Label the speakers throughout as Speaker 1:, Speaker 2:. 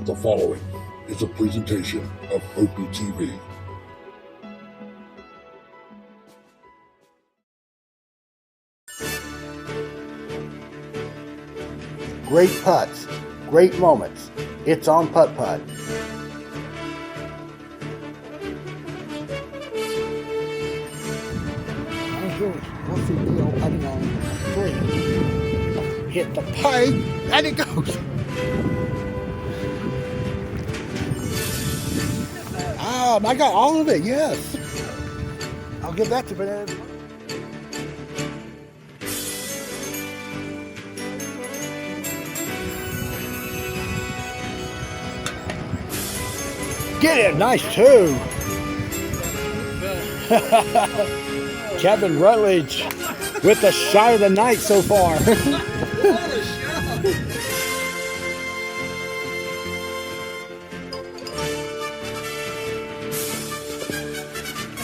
Speaker 1: The following is a presentation of Opie TV.
Speaker 2: Great putts, great moments. It's on Putt-Putt. Here's Wolfie Bill putting on 3. Hit the pipe, and it goes. I got all of it, yes. I'll give that to Banana. Get it, nice too. Kevin Rutledge with the shot of the night so far.
Speaker 3: It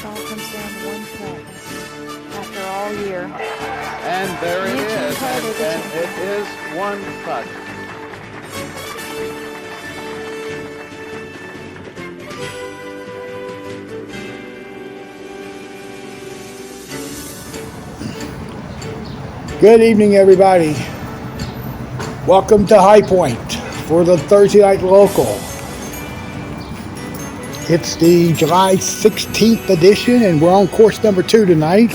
Speaker 3: all comes down to one putt after all year.
Speaker 4: And there it is, and it is one putt.
Speaker 2: Good evening, everybody. Welcome to High Point for the Thursday night local. It's the July 16th edition, and we're on course number 2 tonight.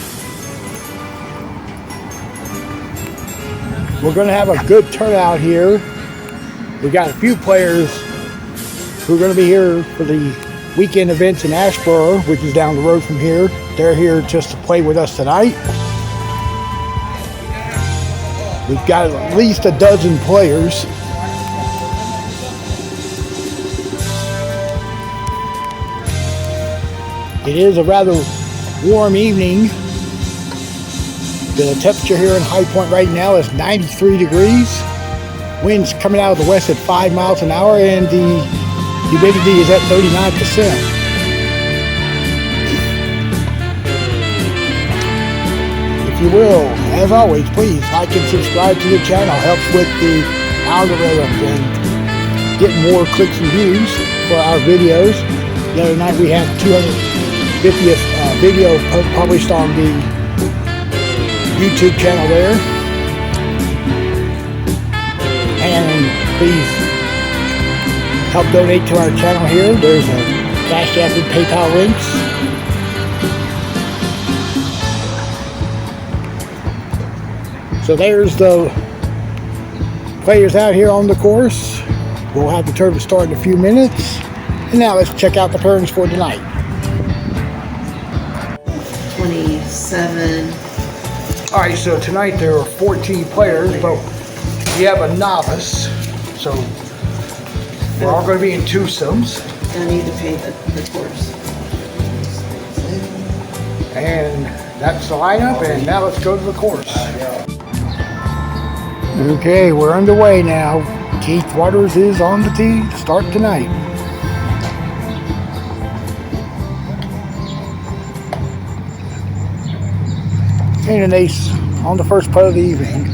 Speaker 2: We're going to have a good turnout here. We got a few players who are going to be here for the weekend events in Asheboro, which is down the road from here. They're here just to play with us tonight. We've got at least a dozen players. It is a rather warm evening. The temperature here in High Point right now is 93 degrees. Wind's coming out of the west at 5 miles an hour, and the humidity is at 39%. If you will, as always, please like and subscribe to the channel. Helps with the algorithm and get more clicks and views for our videos. The other night we had 250th video published on the YouTube channel there. And please help donate to our channel here. There's a Cash App and PayPal links. So there's the players out here on the course. We'll have the tournament start in a few minutes. And now let's check out the pairings for tonight.
Speaker 5: 27.
Speaker 2: All right, so tonight there are 14 players, but we have a novice. So we're all going to be in twosomes.
Speaker 5: I need to pay the course.
Speaker 2: And that's the lineup, and now let's go to the course. Okay, we're underway now. Keith Waters is on the tee to start tonight. And an ace on the first putt of the evening.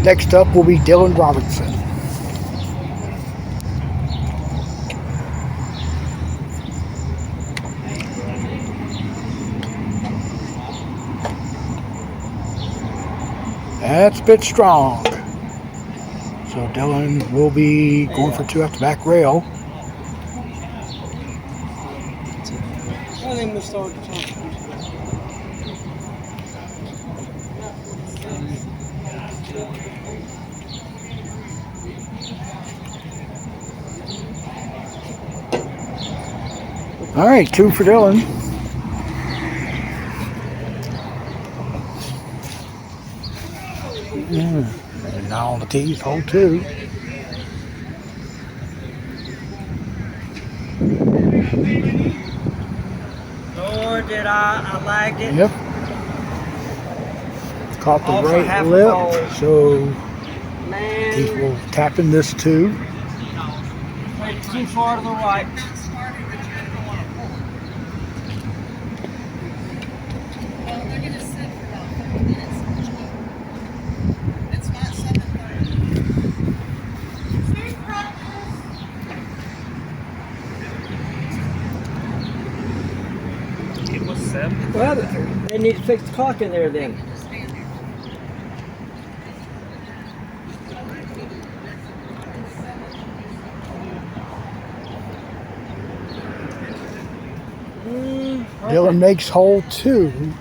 Speaker 2: Next up will be Dylan Robertson. That's a bit strong. So Dylan will be going for 2 off the back rail. All right, 2 for Dylan. And now on the tees, hole 2.
Speaker 6: Lord, did I lagged it.
Speaker 2: Yep. Caught the
Speaker 6: Off a
Speaker 2: right
Speaker 6: half a
Speaker 2: lip,
Speaker 6: ball.
Speaker 2: so
Speaker 6: Man,
Speaker 2: Keith will tap in this too.
Speaker 6: went too far to the right.
Speaker 7: Well, they're going to sit for about 4 minutes. It's fine.
Speaker 6: need to fix the clock in there then.
Speaker 2: Dylan makes hole 2.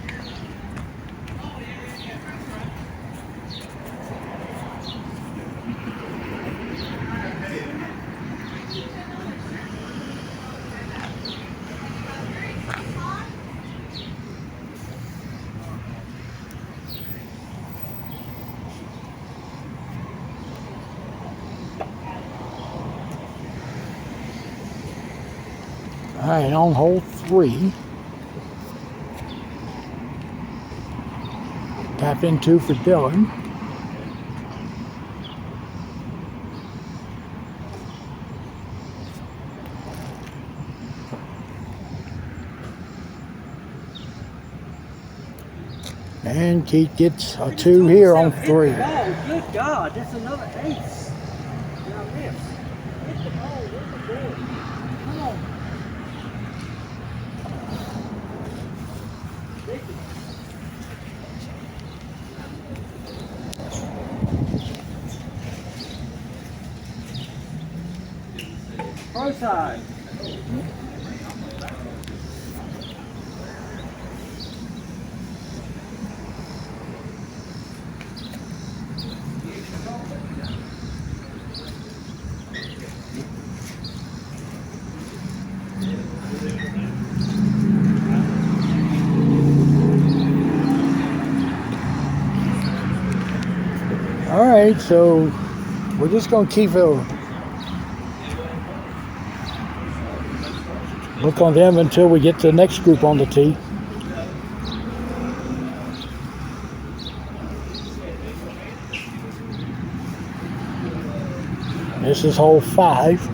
Speaker 2: All right, on hole 3. Tap in 2 for Dylan. And Keith gets a 2 here on 3.
Speaker 6: Oh, good God, that's another ace. Now this. Hit the ball, hit the board. Come on. Pro side.
Speaker 2: All right, so we're just going to keep a look on them until we get to the next group on the tee. This is hole 5.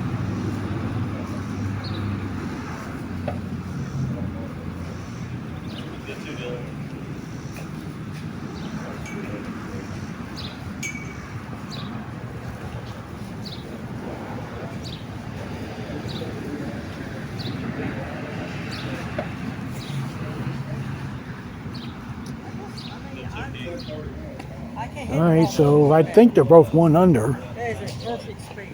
Speaker 2: All right, so I think they're both 1 under.
Speaker 6: There's a perfect speed.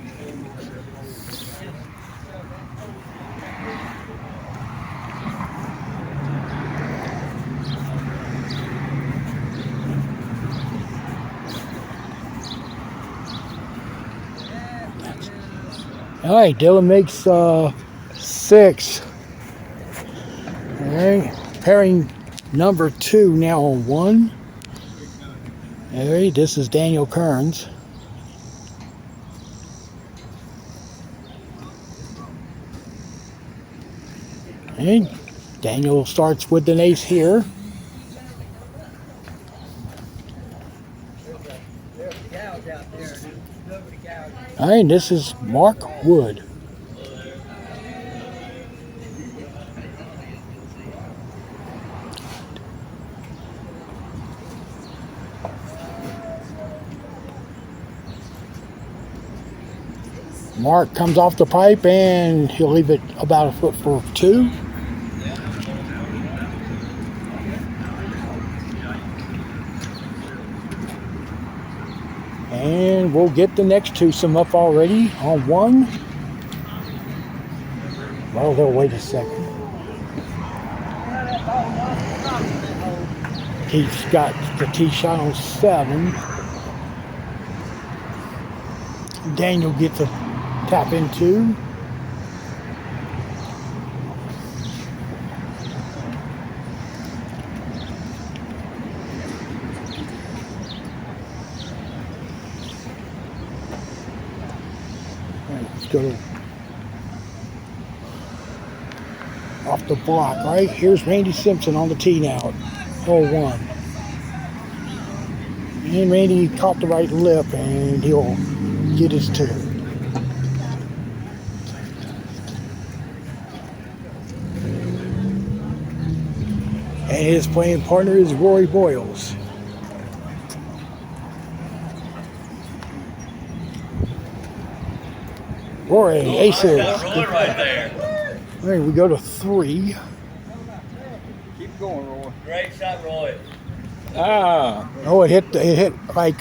Speaker 2: All right, Dylan makes 6. All right, pairing number 2 now on 1. All right, this is Daniel Kearns. And Daniel starts with an ace here. All right, this is Mark Wood. Mark comes off the pipe and he'll leave it about a foot for 2. And we'll get the next twosome up already on 1. Well, they'll wait a second. Keith's got the tee shot on 7. Daniel gets a tap in 2. Let's go off the block, right? Here's Randy Simpson on the tee now, hole 1. And Randy caught the right lip and he'll get his 2. And his playing partner is Rory Boyles. Rory, aces.
Speaker 7: Rory right there.
Speaker 2: All right, we go to 3.
Speaker 6: Keep
Speaker 4: going, Roy?
Speaker 7: Great shot, Roy.
Speaker 6: Ah.
Speaker 2: Oh, it hit like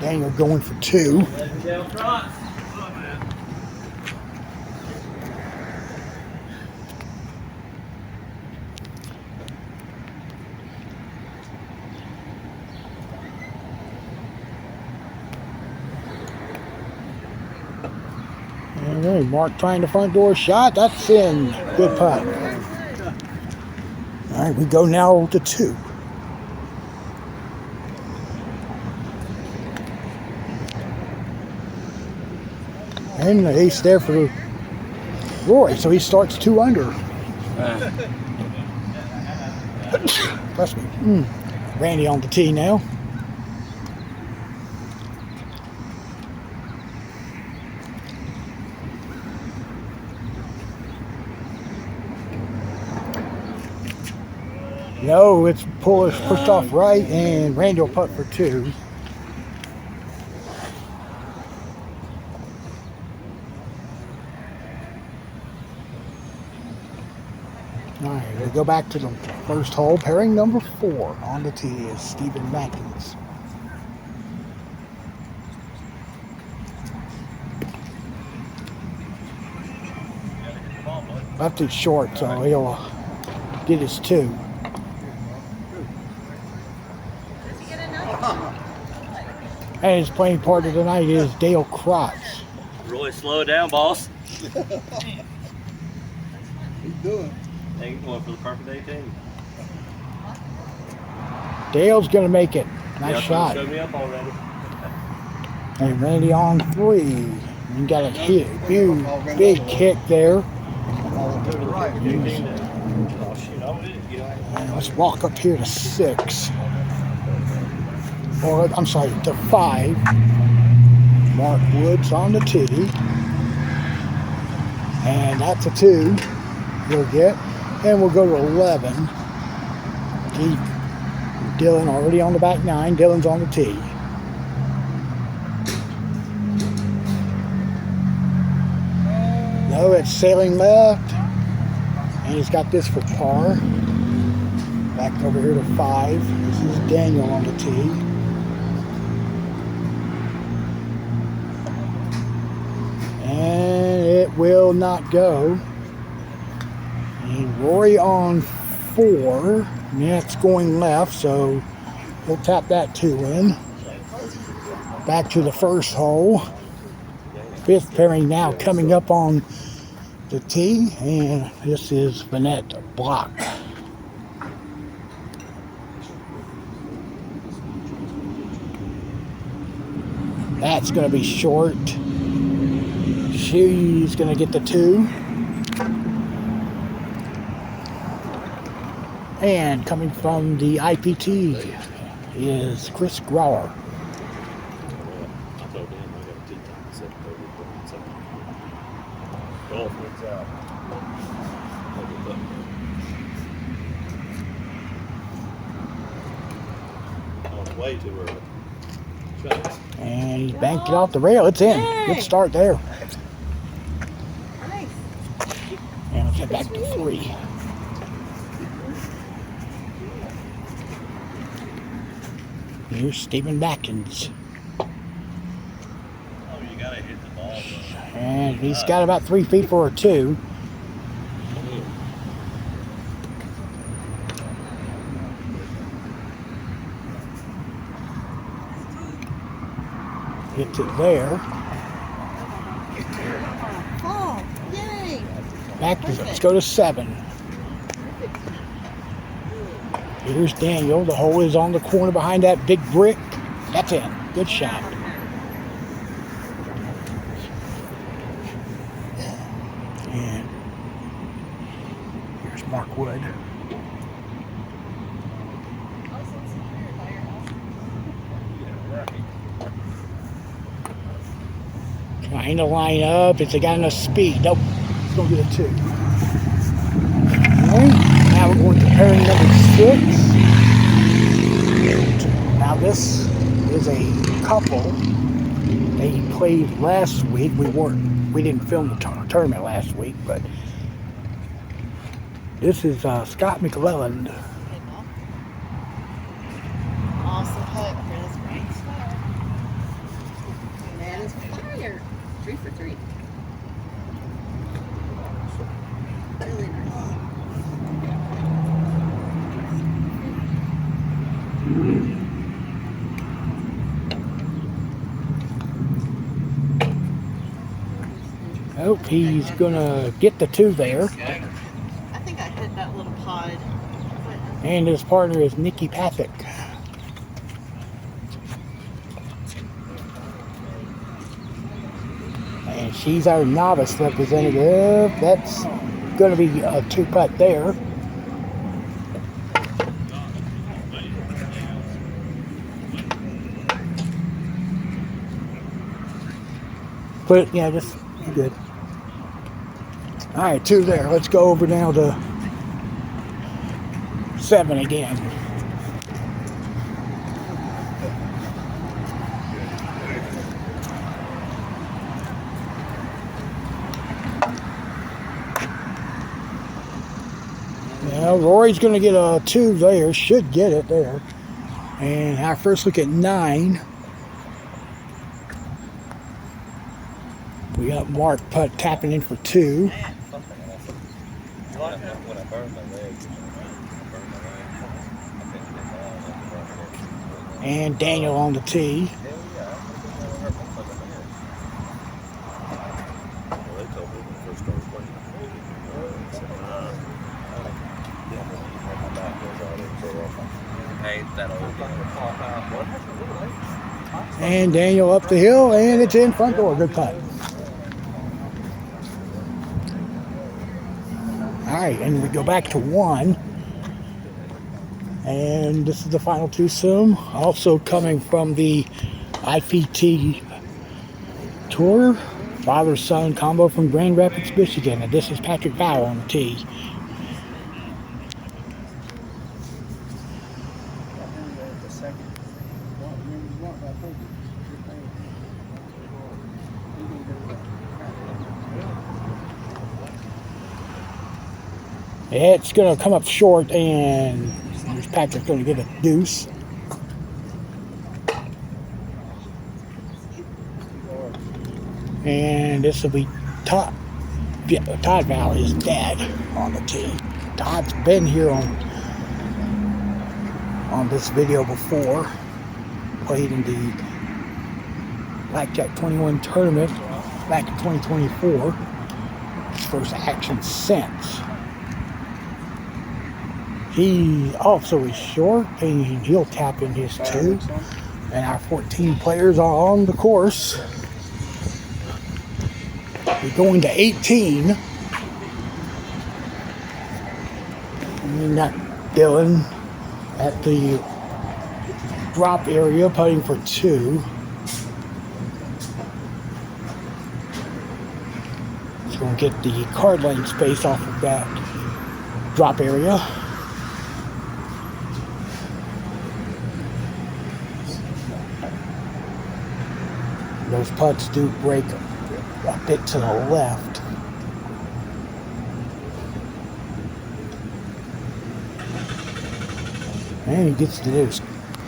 Speaker 2: Daniel going for 2.
Speaker 7: Down front.
Speaker 2: All right, Mark trying the front door shot. That's in. Good putt. All right, we go now to 2. And the ace there for Roy, so he starts 2 under. Bless me. Randy on the tee now. No, it's pushed off right, and Randy will putt for 2. All right, we go back to the first hole. Pairing number 4 on the tee is Stephen Matkins. Left it short, so he'll get his 2. And his playing partner tonight is Dale Krotz.
Speaker 7: Roy, slow down, boss.
Speaker 4: He's doing.
Speaker 7: Ain't going for the perfect 18.
Speaker 2: Dale's going to make it. Nice shot.
Speaker 7: Showed me up already.
Speaker 2: And Randy on 3. You got a hit, big kick there. And let's walk up here to 6. Or, I'm sorry, to 5. Mark Woods on the tee. And that's a 2 he'll get. And we'll go to 11. Dylan already on the back 9. Dylan's on the tee. No, it's sailing left. And he's got this for par. Back over here to 5. This is Daniel on the tee. And it will not go. And Rory on 4. And that's going left, so we'll tap that 2 in. Back to the first hole. 5th pairing now coming up on the tee. And this is Vanette Block. That's going to be short. She's going to get the 2. And coming from the IPT is Chris Grauer.
Speaker 7: Way too early.
Speaker 2: And he banked it off the rail. It's in. Good start there. And let's head back to 3. Here's Stephen Matkins.
Speaker 7: Oh, you gotta hit the ball, bro.
Speaker 2: And he's got about 3 feet for a 2. Hits it there.
Speaker 5: Oh, yay!
Speaker 2: Back to, let's go to 7. Here's Daniel. The hole is on the corner behind that big brick. That's in. Good shot. And here's Mark Wood. Trying to line up. It's got enough speed. Nope. It's going to get a 2. All right. Now we're going to pairing number 6. Now this is a couple. They played last week. We weren't we didn't film the tournament last week, but this is Scott McClellan.
Speaker 5: Awesome hook for this great start. And that is fire. 3 for 3. Really nice.
Speaker 2: I hope he's gonna get the 2 there.
Speaker 5: I think I hit that little pod.
Speaker 2: And his partner is Nikki Pathak. And she's our novice representative. That's going to be a 2-putt there. But yeah, just you're good. All right, 2 there. Let's go over now to 7 again. Now, Rory's going to get a 2 there. Should get it there. And our first look at 9. We got Mark Putt tapping in for 2. And Daniel on the tee. And Daniel up the hill, and it's in front door. Good putt. All right, and we go back to 1. And this is the final twosome, also coming from the IPT Tour, father-son combo from Grand Rapids, Michigan. And this is Patrick Bauer on the tee. It's going to come up short, and Patrick's going to get a deuce. And this will be Todd. Yeah, Todd Valley's dad on the tee. Todd's been here on this video before. Played in the Blackjack 21 tournament back in 2024. His first action since. He also is short, and he'll tap in his 2. And our 14 players are on the course. We're going to 18. And that Dylan at the drop area, putting for 2. He's going to get the card lane space off of that drop area. Those putts do break a bit to the left. And he gets to this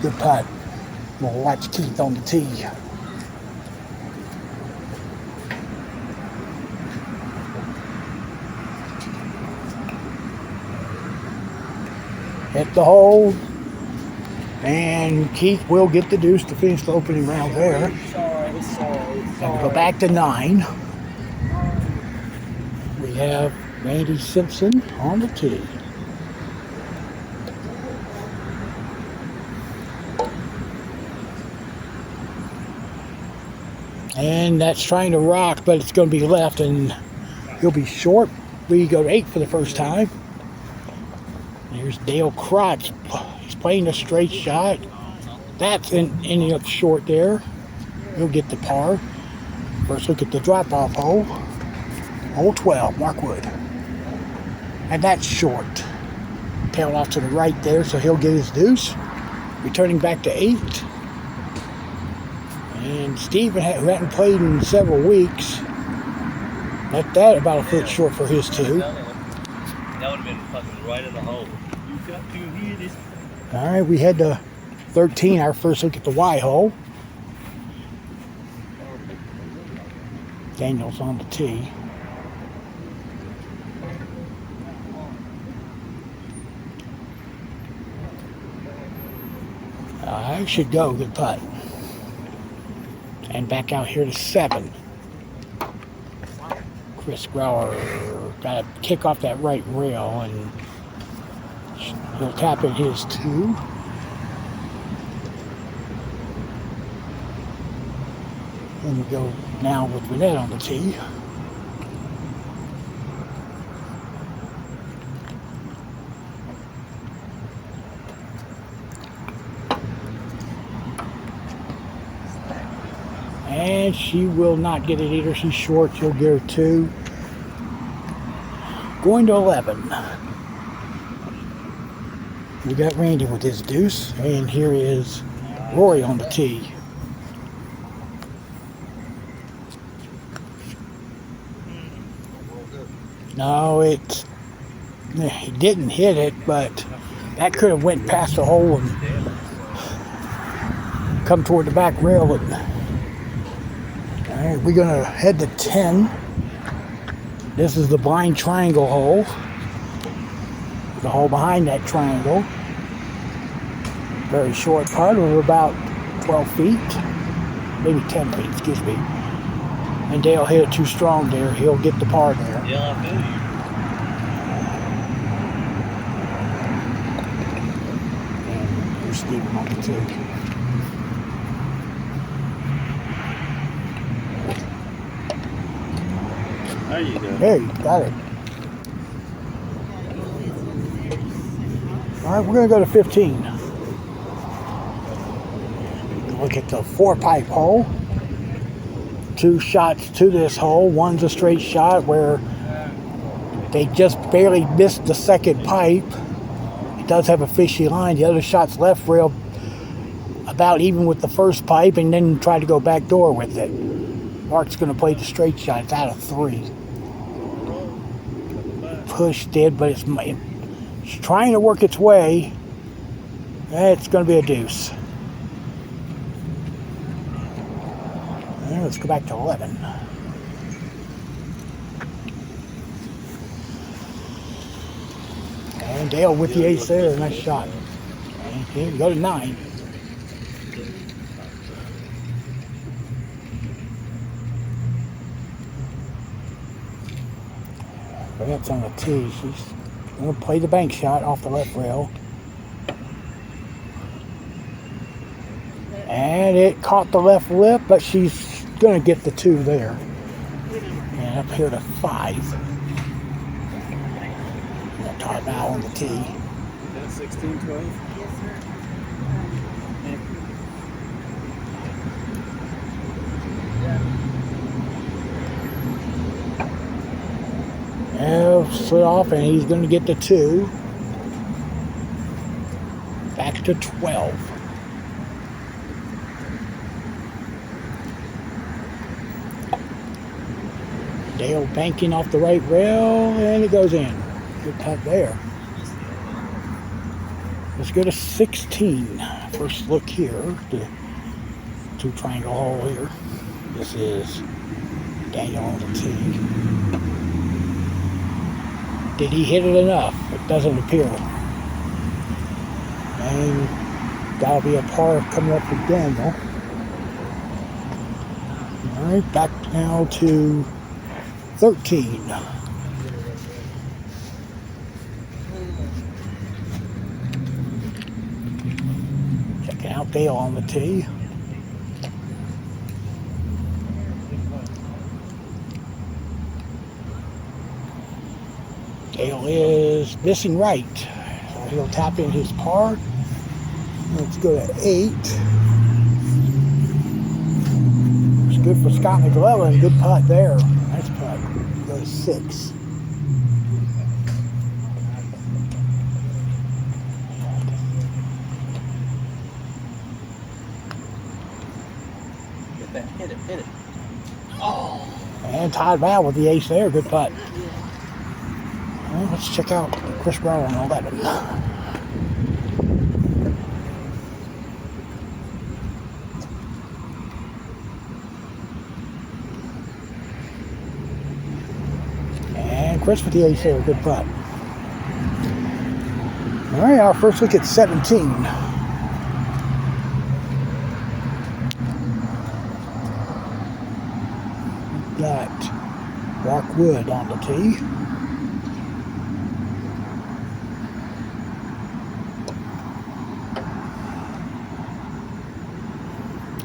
Speaker 2: good putt. We'll watch Keith on the tee. Hit the hole. And Keith will get the deuce to finish the opening round there. And we go back to 9. We have Randy Simpson on the tee. And that's trying to rock, but it's going to be left, and he'll be short. We go to 8 for the first time. There's Dale Crotch. He's playing a straight shot. That's ending up short there. He'll get the par. First look at the drop-off hole. Hole 12, Mark Wood. And that's short. Tailed off to the right there, so he'll get his deuce. Returning back to 8. And Steven, who hadn't played in several weeks, Let that about a foot short for his two.
Speaker 7: That would have been fucking right in the hole. You got to hit it.
Speaker 2: All right, we head to 13, our first look at the Y hole. Daniel's on the tee. I should go, good putt. And back out here to 7. Chris Grauer got to kick off that right rail, and he'll tap in his 2. And we go now with Renette on the tee. And she will not get it either. She's short. She'll get her 2. Going to 11. We got Randy with his deuce. And here is Rory on the tee. No, he didn't hit it, but that could have went past the hole and come toward the back rail. All right, we're gonna head to 10. This is the blind triangle hole. The hole behind that triangle. Very short putt of about 12 feet, maybe 10 feet, excuse me. And Dale hit it too strong there. He'll get the par there.
Speaker 7: Yeah, I feel you.
Speaker 2: And here's Steven on the tee.
Speaker 7: There you go.
Speaker 2: Hey, got it. All right, we're going to go to 15. Look at the 4-pipe hole. 2 shots to this hole. One's a straight shot where they just barely missed the second pipe. It does have a fishy line. The other shot's left rail about even with the first pipe, and then try to go back door with it. Mark's going to play the straight shot. It's out of 3. Pushed it, but it's trying to work its way. It's going to be a deuce. And let's go back to 11. And Dale with the ace there. Nice shot. And here we go to 9. That's on the tee. She's going to play the bank shot off the left rail. And it caught the left lip, but she's going to get the 2 there. And up here to 5. Got Todd now on the tee.
Speaker 6: 16, 12?
Speaker 5: Yes, sir.
Speaker 2: Slid off, and he's going to get the 2. Back to 12. Dale banking off the right rail, and it goes in. Good putt there. Let's go to 16. First look here, the 2 triangle hole here. This is Daniel on the tee. Did he hit it enough? It doesn't appear. And that'll be a par coming up for Daniel. All right, back now to 13. Checking out Dale on the tee. Dale is missing right. So he'll tap in his par. Let's go to 8. It's good for Scott McLellan. Good putt there. Nice putt. Go to 6.
Speaker 6: Get that. Hit it. Hit it.
Speaker 2: And And tied Val with the ace there. Good putt. Well, let's check out Chris Brown on 11. And Chris with the ace there. Good putt. All right, our first look at 17. Got Mark Wood on the tee.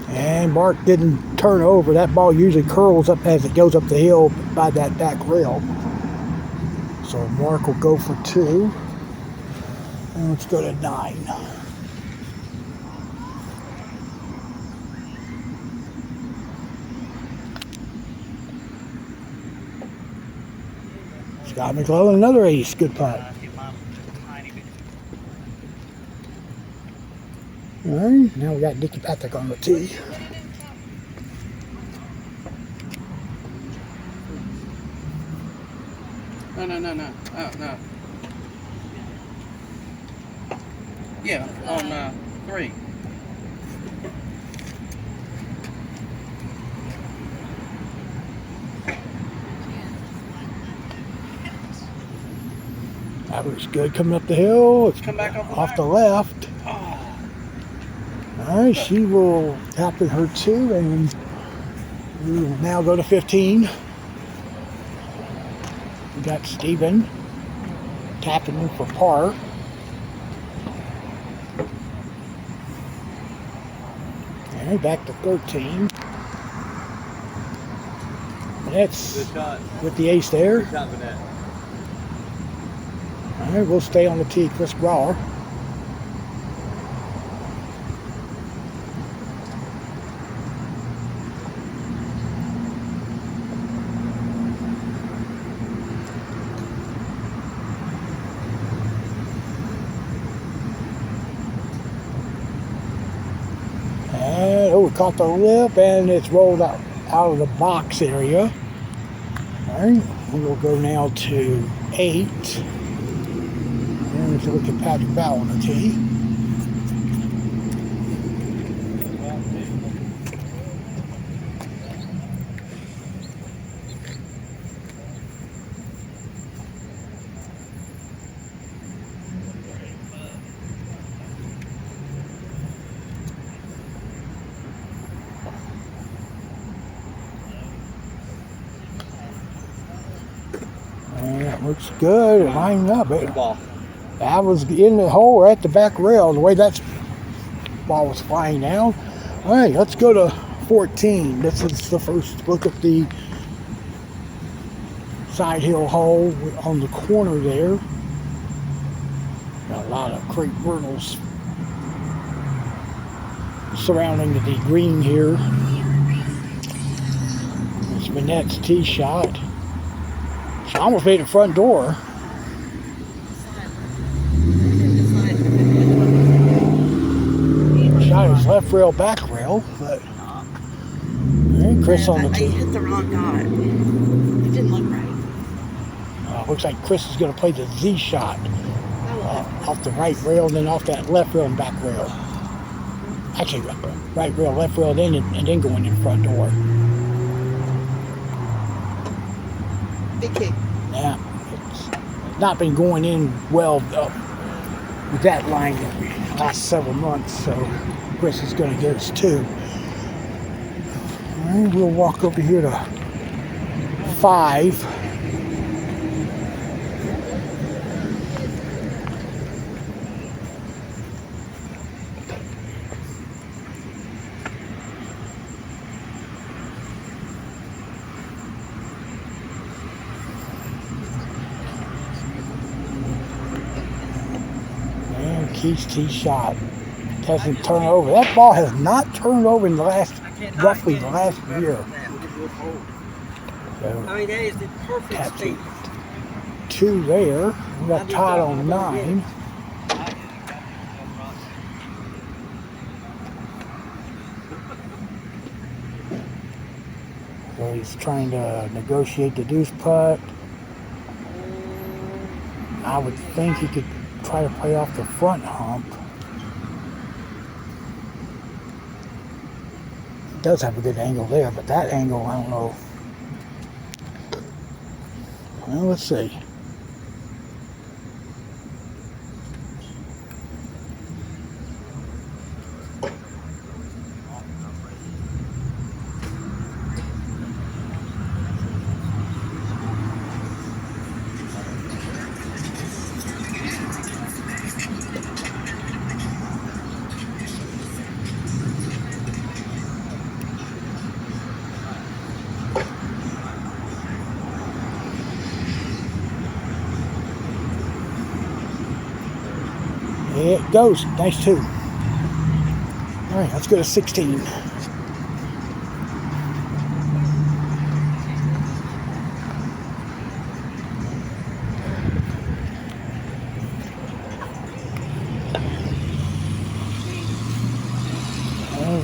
Speaker 2: And Mark didn't turn over. That ball usually curls up as it goes up the hill by that back rail. So Mark will go for 2. And let's go to 9. Scott McClellan, another ace. Good putt. All right, now we got Dickie Patrick on the tee.
Speaker 6: No. Oh, no. Yeah, on 3.
Speaker 2: That was good coming up the hill. It's
Speaker 6: Come back
Speaker 2: off the left.
Speaker 6: Oh.
Speaker 2: All right, she will tap in her 2, and we will now go to 15. We got Steven tapping in for par. And back to 13. That's
Speaker 7: Good shot.
Speaker 2: with the ace there.
Speaker 7: Good shot, Vanette.
Speaker 2: All right, we'll stay on the tee, Chris Brawler. And we caught the lip, and it's rolled out of the box area. All right, we'll go now to 8. And let's look at Patrick Bowell on the tee. And that looks good. Lining up.
Speaker 7: Good ball.
Speaker 2: I was in the hole or at the back rail, the way that ball was flying down. All right, let's go to 14. This is the first look at the side hill hole on the corner there. Got a lot of crepe myrtles surrounding the green here. It's Vanette's tee shot. She almost made the front door. Shot his left rail, back rail, but right, Chris on the
Speaker 5: I
Speaker 2: tee.
Speaker 5: hit the wrong dot. It didn't look right.
Speaker 2: Looks like Chris is going to play the Z shot off the right rail, and then off that left rail and back rail. Actually, right rail, left rail, then and then going in the front door.
Speaker 5: Big kick.
Speaker 2: Yeah, it's not been going in well with that line the last several months, so Chris is going to get us 2. All right, we'll walk over here to 5. Keith's tee shot hasn't turned over. That ball has not turned over in the last, roughly the last year. So,
Speaker 6: I mean, that is the perfect speed.
Speaker 2: 2 there. We got Todd on 9. So So he's trying to negotiate the deuce putt. I would think he could try to play off the front hump. He does have a good angle there, but that angle, I don't know. Well, let's see. It goes. Nice two. All right, let's go to 16. Over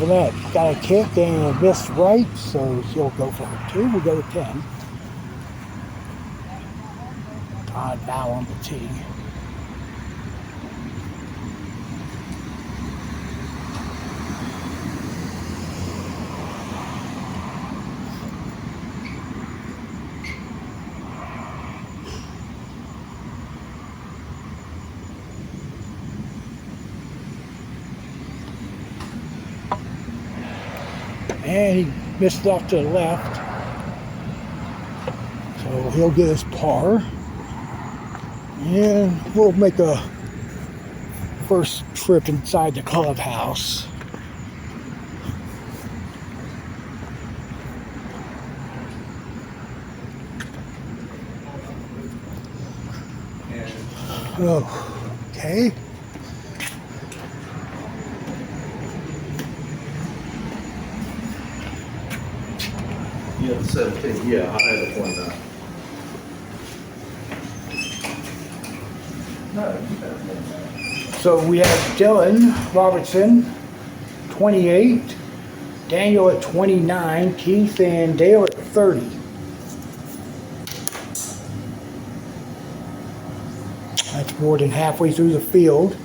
Speaker 2: that, got a kick and missed right, so she'll go for her two. We'll go to 10. Todd Bow on the tee. And he missed off to the left. So he'll get his par. And we'll make a first trip inside the clubhouse. Oh, okay.
Speaker 8: Yeah, the 17, yeah, I had a 29.
Speaker 2: So we have Dylan Robertson, 28, Daniel at 29, Keith and Dale at 30. That's more than halfway through the field.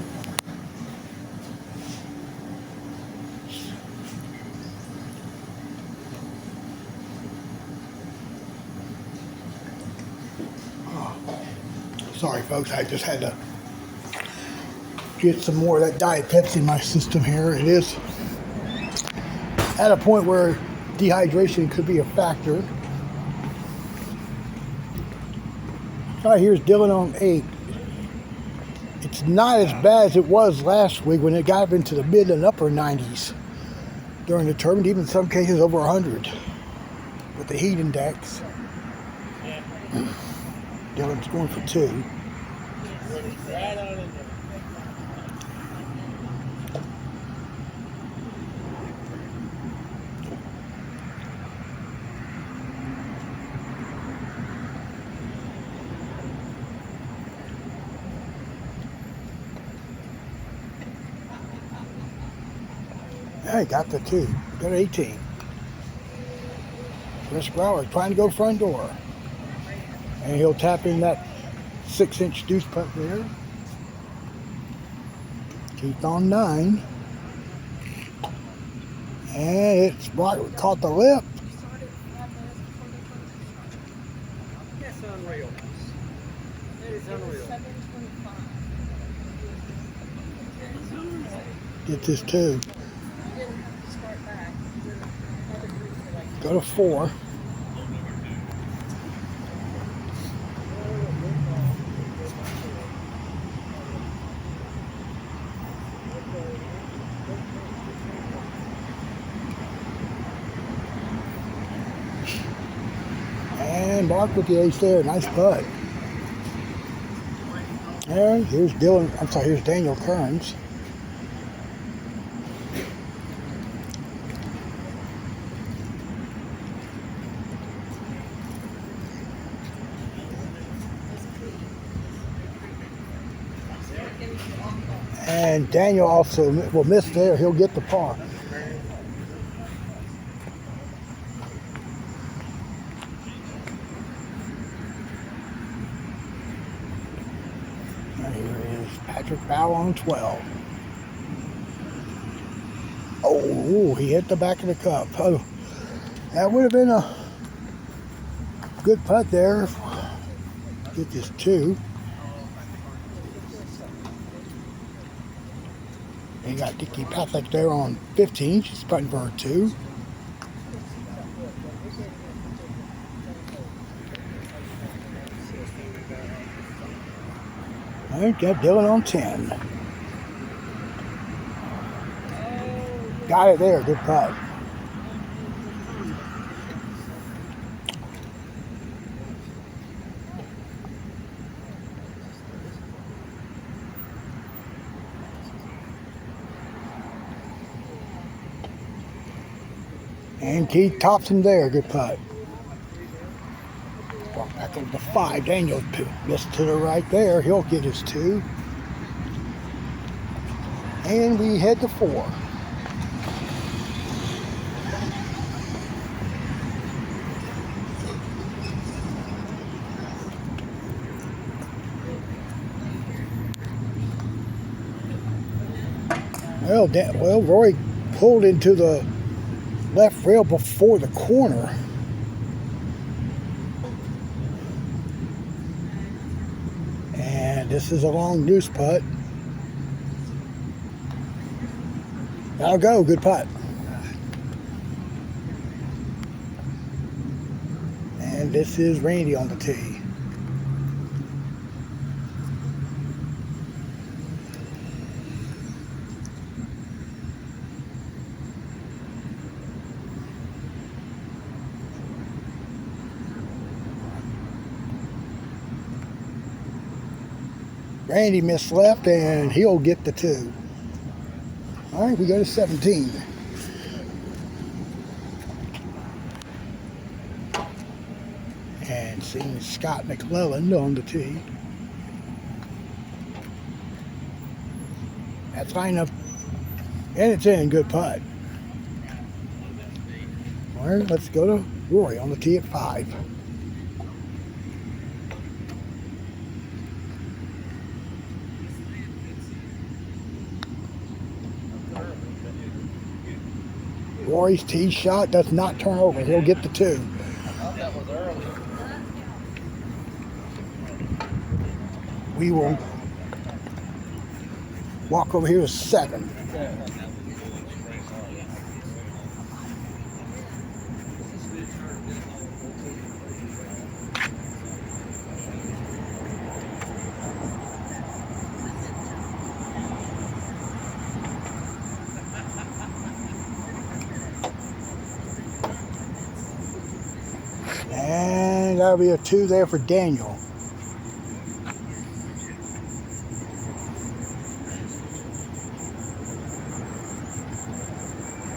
Speaker 2: Sorry folks, I just had to get some more of that Diet Pepsi in my system here. It is at a point where dehydration could be a factor. All right, here's Dylan on 8. It's not as bad as it was last week when it got up into the mid and upper 90s during the tournament, even in some cases over 100 with the heat index. Dylan's going for 2. Hey, got the 2. Got 18. Chris Growler trying to go front door. And he'll tap in that 6-inch deuce putt there. Keith on 9. And it's caught the lip.
Speaker 6: That's unreal. That is unreal.
Speaker 2: Get this 2. Go to 4. And Mark with the ace there. Nice putt. And here's Dylan. I'm sorry, here's Daniel Kearns. And Daniel also will miss there. He'll get the par. Here is Patrick Bowell on 12. Oh, he hit the back of the cup. Oh, that would have been a good putt there. Get this 2. And you got Dickie Pathak there on 15. She's putting for her 2. All right, got Dylan on 10. Got it there, good putt. And Keith tops him there, good putt. Walk back over to 5. Daniel missed to the right there. He'll get his 2. And we head to 4. Well, Roy pulled into the left rail before the corner. And this is a long deuce putt. That'll go, good putt. And this is Randy on the tee. Randy missed left, and he'll get the 2. All right, we go to 17. And seeing Scott McClellan on the tee. That's fine enough. And it's in, good putt. All right, let's go to Rory on the tee at 5. Rory's tee shot does not turn over. He'll get the 2. We will walk over here to 7. And that'll be a 2 there for Daniel.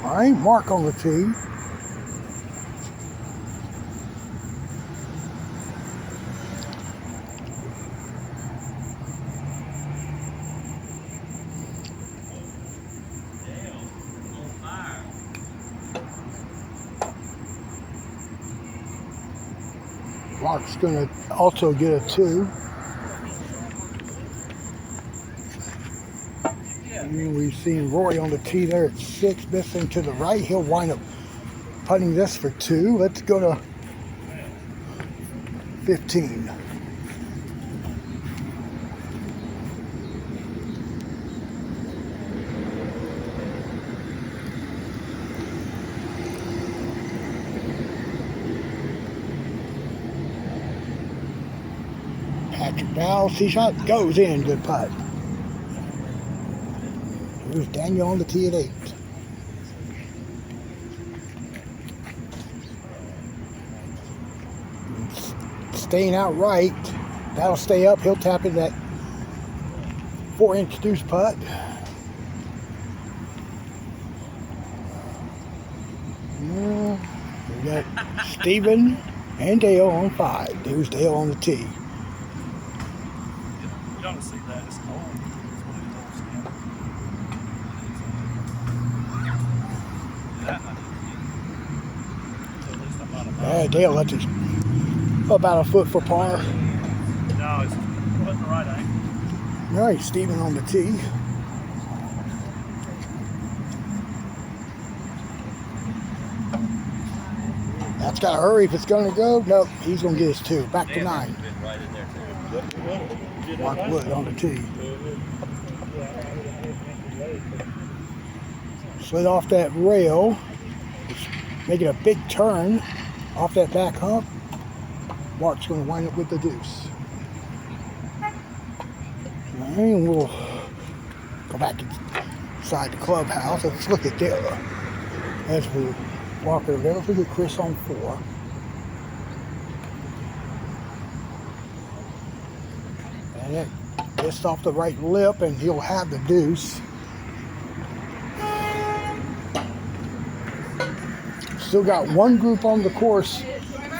Speaker 2: All right, Mark on the tee. Mark's going to also get a 2. And we've seen Roy on the tee there at 6, missing to the right. He'll wind up putting this for 2. Let's go to 15. Patrick Bowell, tee shot goes in, good putt. Here's Daniel on the tee at 8. Staying out right, that'll stay up. He'll tap in that 4-inch deuce putt. We got Stephen and Dale on 5. There's Dale on the tee.
Speaker 7: You don't see that. It's cold.
Speaker 2: Dale left it about a foot for par.
Speaker 7: No, it's putting the right angle.
Speaker 2: All right, Steven on the tee. That's got to hurry if it's going to go. Nope, he's going to get his 2. Back to 9.
Speaker 7: Right in there too.
Speaker 2: Mark Wood on the tee. Slid off that rail. It's making a big turn off that back hump. Mark's going to wind up with the deuce. And we'll go back inside the clubhouse. Let's look at Dale as we walk over there. Let's look at Chris on 4. And it just off the right lip, and he'll have the deuce. Still got one group on the course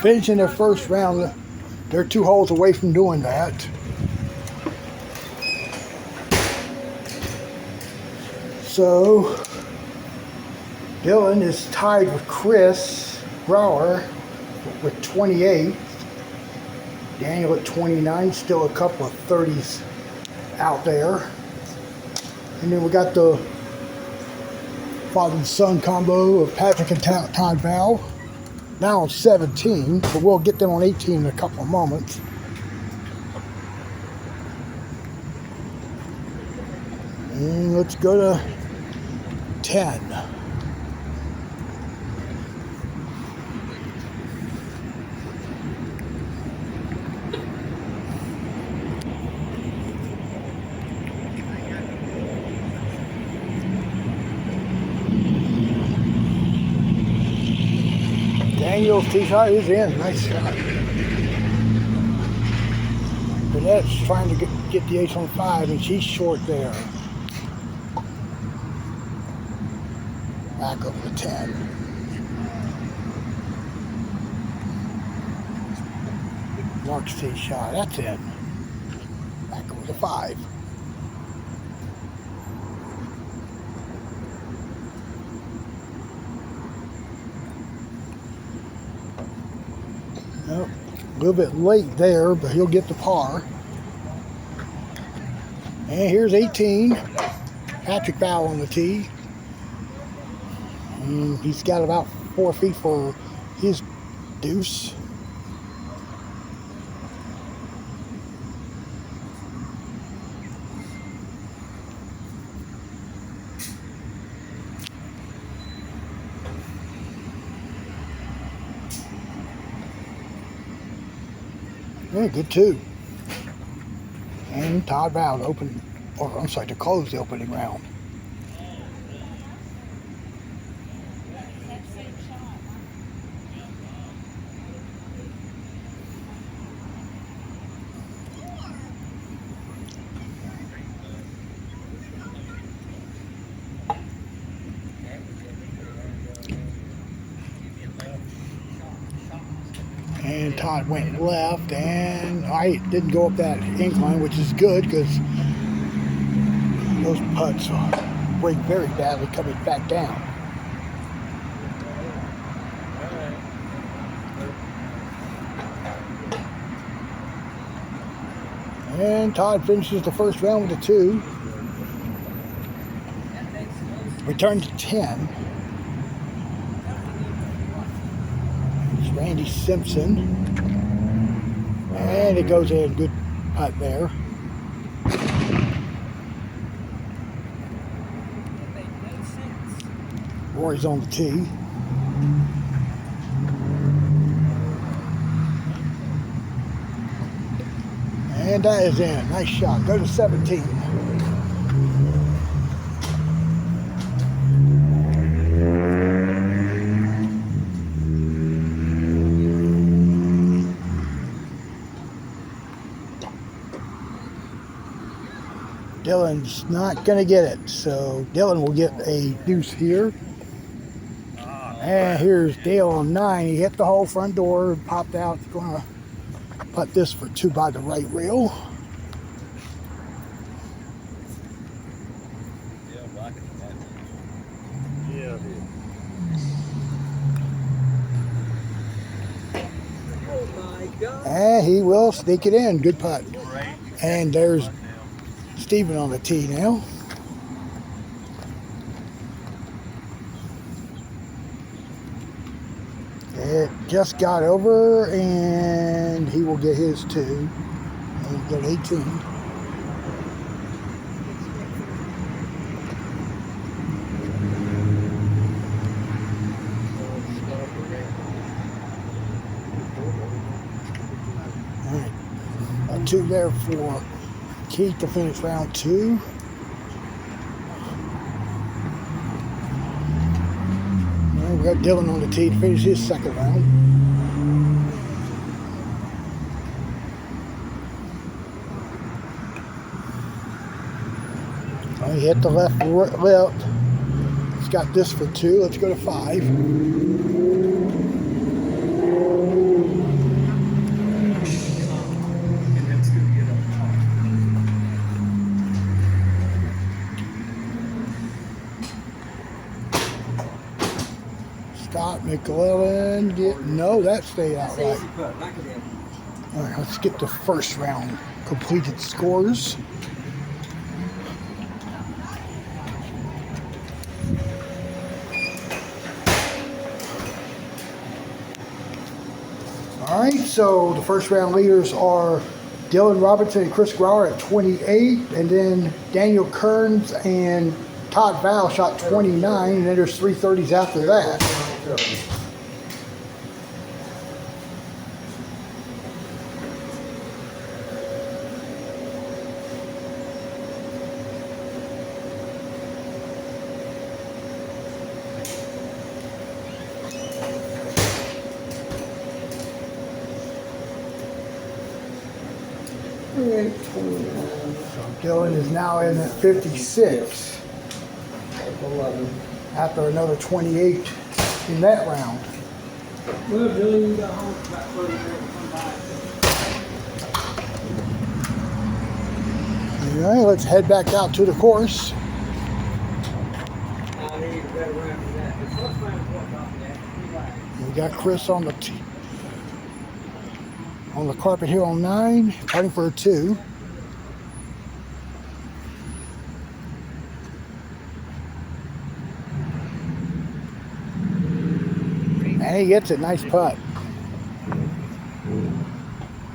Speaker 2: finishing their first round. They're 2 holes away from doing that. So Dylan is tied with Chris Brower with 28. Daniel at 29. Still a couple of 30s out there. And then we got the father and son combo of Patrick and Todd Val. Now on 17, but we'll get them on 18 in a couple of moments. And let's go to 10. Daniel's tee shot is in. Nice shot. Burnette's trying to get the ace on 5, and she's short there. Back over to 10. Mark's tee shot. That's in. Back over to 5. Nope. A little bit late there, but he'll get the par. And here's 18. Patrick Bow on the tee. And he's got about 4 feet for his deuce. Yeah, good 2. And Todd Bow to open, or I'm sorry, to close the opening round. And Todd went left, and I didn't go up that incline, which is good because those putts break very badly coming back down. And Todd finishes the first round with a 2. Return to 10. Randy Simpson, and it goes in. Good putt there. Rory's on the tee. And that is in. Nice shot. Go to 17. Dylan's not going to get it, so Dylan will get a deuce here. And here's Dale on 9. He hit the whole front door, popped out. He's going to putt this for 2 by the right rail. And he will sneak it in. Good putt. And there's Stephen on the tee now. It just got over, and he will get his 2. And get 18. All right. A 2 there for Keith to finish round 2. And we got Dylan on the tee to finish his second round. Oh, he hit the left. He's got this for 2. Let's go to 5. Scott McLellan, no, that stayed out right. All right, let's get the first round completed scores. All right, so the first round leaders are Dylan Robertson and Chris Grauer at 28, and then Daniel Kearns and Todd Val shot 29, and then there's 330s after that. So Dylan is now in at 56 after another 28 in that round.
Speaker 6: Well, Dylan, you got home for about 30 minutes. Come by.
Speaker 2: All right, let's head back out to the course.
Speaker 6: I need a better round than that. The first round was off that.
Speaker 2: We got Chris on the carpet here on 9, fighting for a 2. And he gets it, nice putt.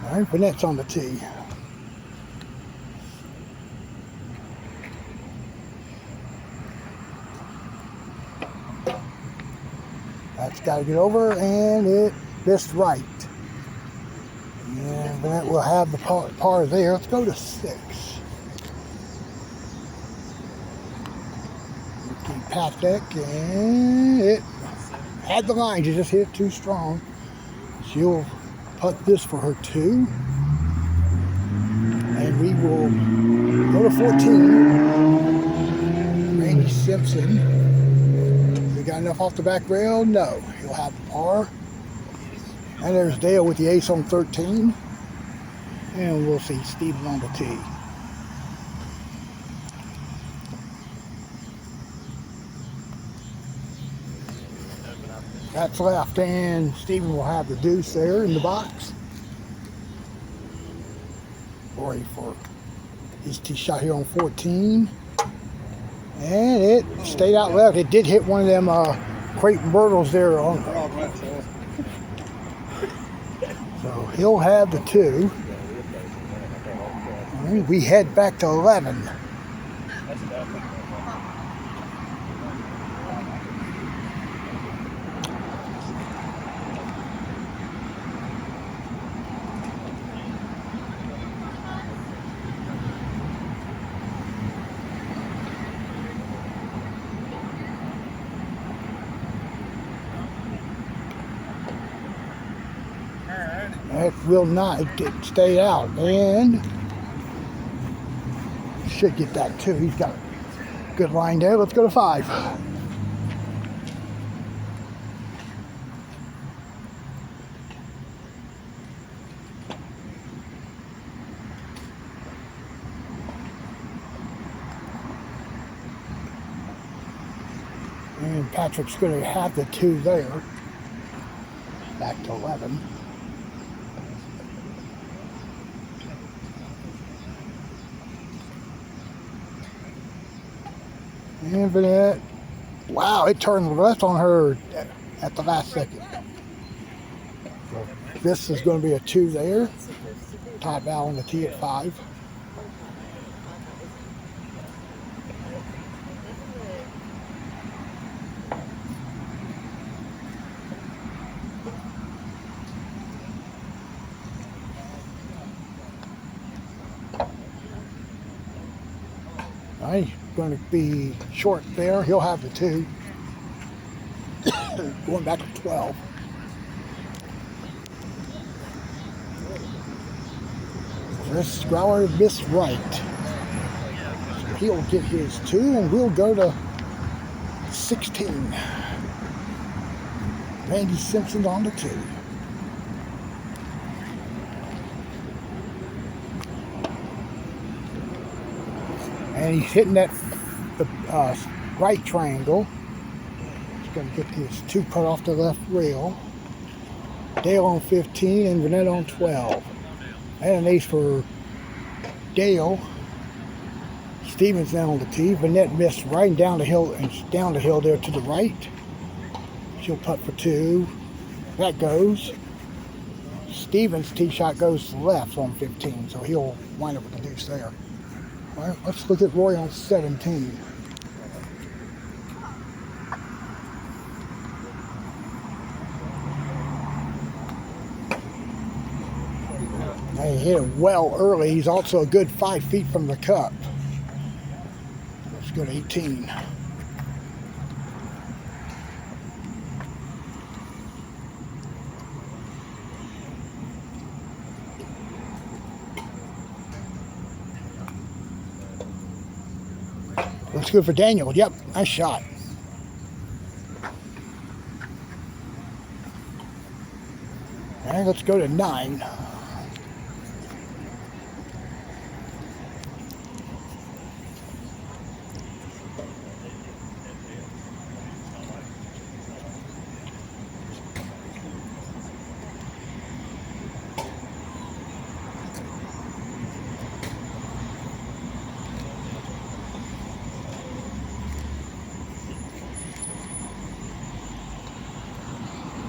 Speaker 2: All right, Vanette's on the tee. That's got to get over, and it missed right. And Vanette will have the par there. Let's go to 6. Pat deck, and it had the line. She just hit it too strong. She'll putt this for her 2. And we will go to 14. Randy Simpson. We got enough off the back rail? No. He'll have the par. And there's Dale with the ace on 13. And we'll see Steven on the tee. That's left, and Steven will have the deuce there in the box. Ready for his tee shot here on 14. And it stayed out left. It did hit one of them Creighton Myrtles there on. So he'll have the 2. All right, we head back to 11. That will not stay out, and should get that 2. He's got a good line there. Let's go to 5. And Patrick's going to have the 2 there. Back to 11. Infinite. Wow, it turned left on her at the last second. So this is going to be a 2 there. Todd Val on the tee at 5. He's going to be short there. He'll have the 2. Going back to 12. Chris Growler missed right. So he'll get his 2 and we'll go to 16. Randy Simpson on the 2. And he's hitting that right triangle. He's going to get his 2 putt off the left rail. Dale on 15 and Vanette on 12. And an ace for Dale. Stevens down on the tee. Vanette missed right down the hill and down the hill there to the right. She'll putt for 2. That goes. Stevens' tee shot goes to the left on 15, so he'll wind up with the deuce there. All right, let's look at Roy on 17. He hit it well early. He's also a good 5 feet from the cup. Let's go to 18. Looks good for Daniel. Yep, nice shot. And let's go to 9.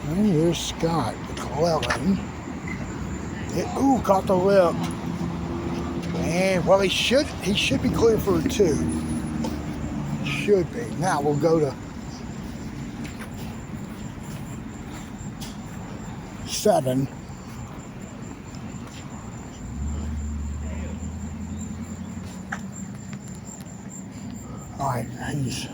Speaker 2: And here's Scott McClellan. Ooh, caught the lip. And well, he should be clear for a 2. Should be. Now we'll go to 7. All right, he's.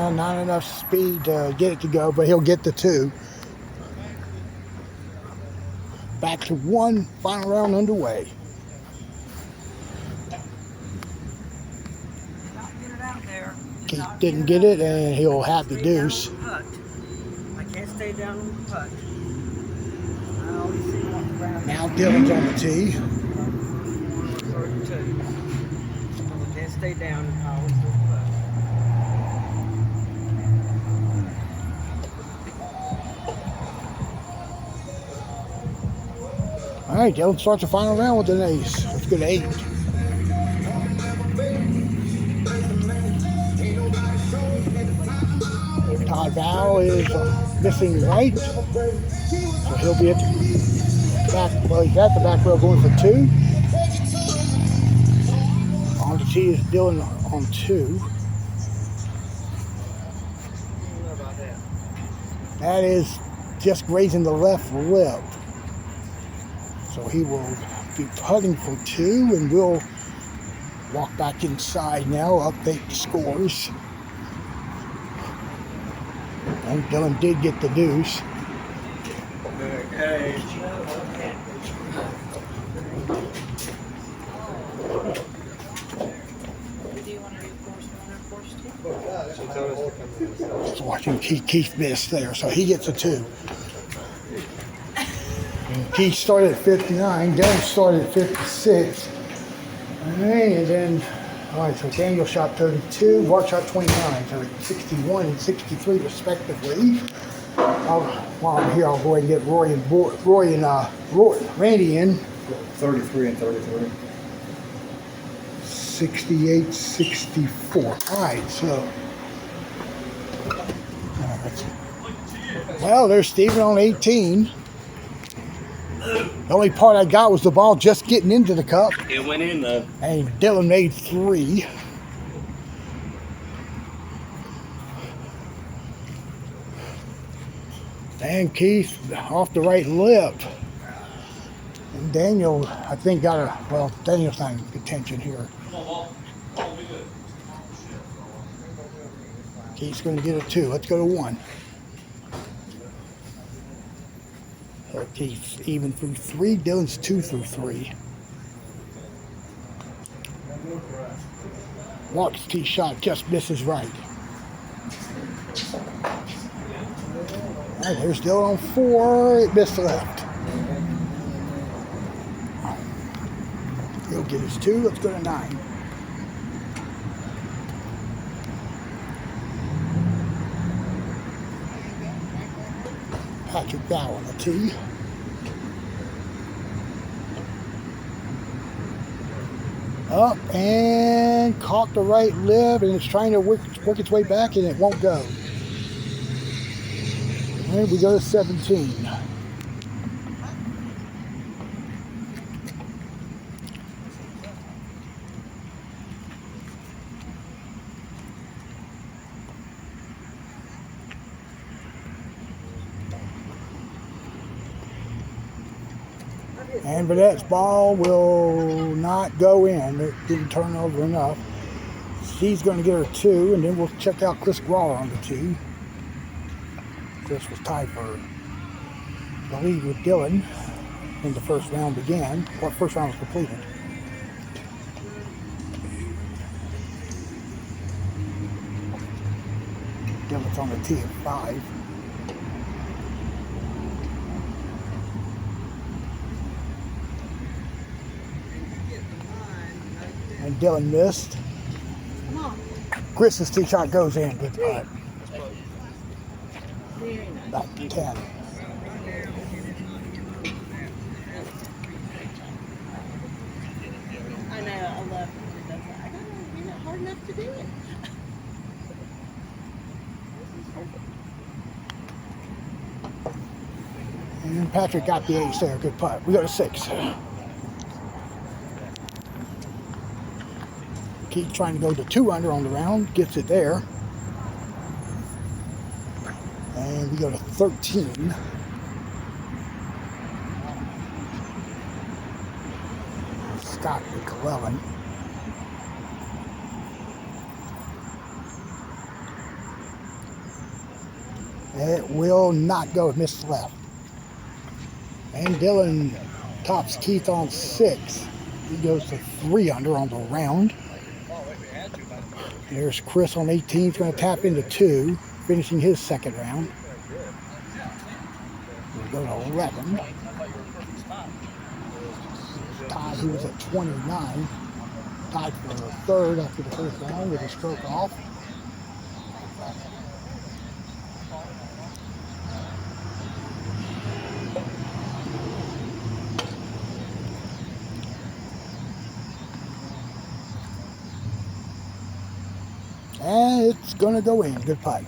Speaker 2: Not enough speed to get it to go, but he'll get the 2. Back to 1, final round underway. Keith didn't get it, and he'll have the deuce.
Speaker 6: I can't stay down on the putt. I always see him off the ground.
Speaker 2: Now Dylan's on the tee.
Speaker 6: 32. I can't stay down. I always do the putt.
Speaker 2: All right, Dylan starts the final round with an ace. Let's go to 8. Todd Val is missing right, so he'll be at the back. Well, he's at the back row going for 2. On the tee is Dylan on 2. That is just grazing the left lip. So he will be putting for 2, and we'll walk back inside now, update the scores. And Dylan did get the deuce.
Speaker 6: Okay.
Speaker 3: Do you want to do course 1 or course 2?
Speaker 4: She told us to come in.
Speaker 2: Just watching Keith miss there, so he gets a 2. Keith started at 59, Dylan started at 56. Alright, and then, alright, so Daniel shot 32, Bart shot 29, so it's 61 and 63 respectively. While I'm here, I'll go ahead and get Randy in.
Speaker 9: 33 and 33.
Speaker 2: 68, 64. Alright, so. Well, there's Steven on 18. The only part I got was the ball just getting into the cup.
Speaker 7: It went in though.
Speaker 2: And Dylan made 3. And Keith off the right lip. And Daniel, I think, got a, well, Daniel's not in contention here. Keith's going to get a 2. Let's go to 1. So Keith's even through 3. Dylan's 2 through 3. Walk's tee shot just misses right. All right, there's Dylan on 4. It missed left. He'll get his 2. Let's go to 9. Patrick Dow on the tee. Up and caught the right lip, and it's trying to work its way back, and it won't go. And we go to 17. And Vanette's ball will not go in. It didn't turn over enough. She's going to get her 2, and then we'll check out Chris Grawler on the 2. Chris was tied for the lead with Dylan when the first round began. Well, first round was completed. Dylan's on the tee at 5. And Dylan missed. Chris's tee shot goes in. Good putt. About 10.
Speaker 5: I know, I love it. I gotta get it hard enough to do it.
Speaker 2: And Patrick got the ace there. Good putt. We go to 6. Keith trying to go to 2 under on the round. Gets it there. And we go to 13. Scott McClellan. It will not go. It missed left. And Dylan tops Keith on 6. He goes to 3 under on the round. There's Chris on 18. He's going to tap into 2, finishing his second round. We go to 11. Todd, who was at 29, tied for third after the first round with a stroke off. And it's going to go in. Good putt.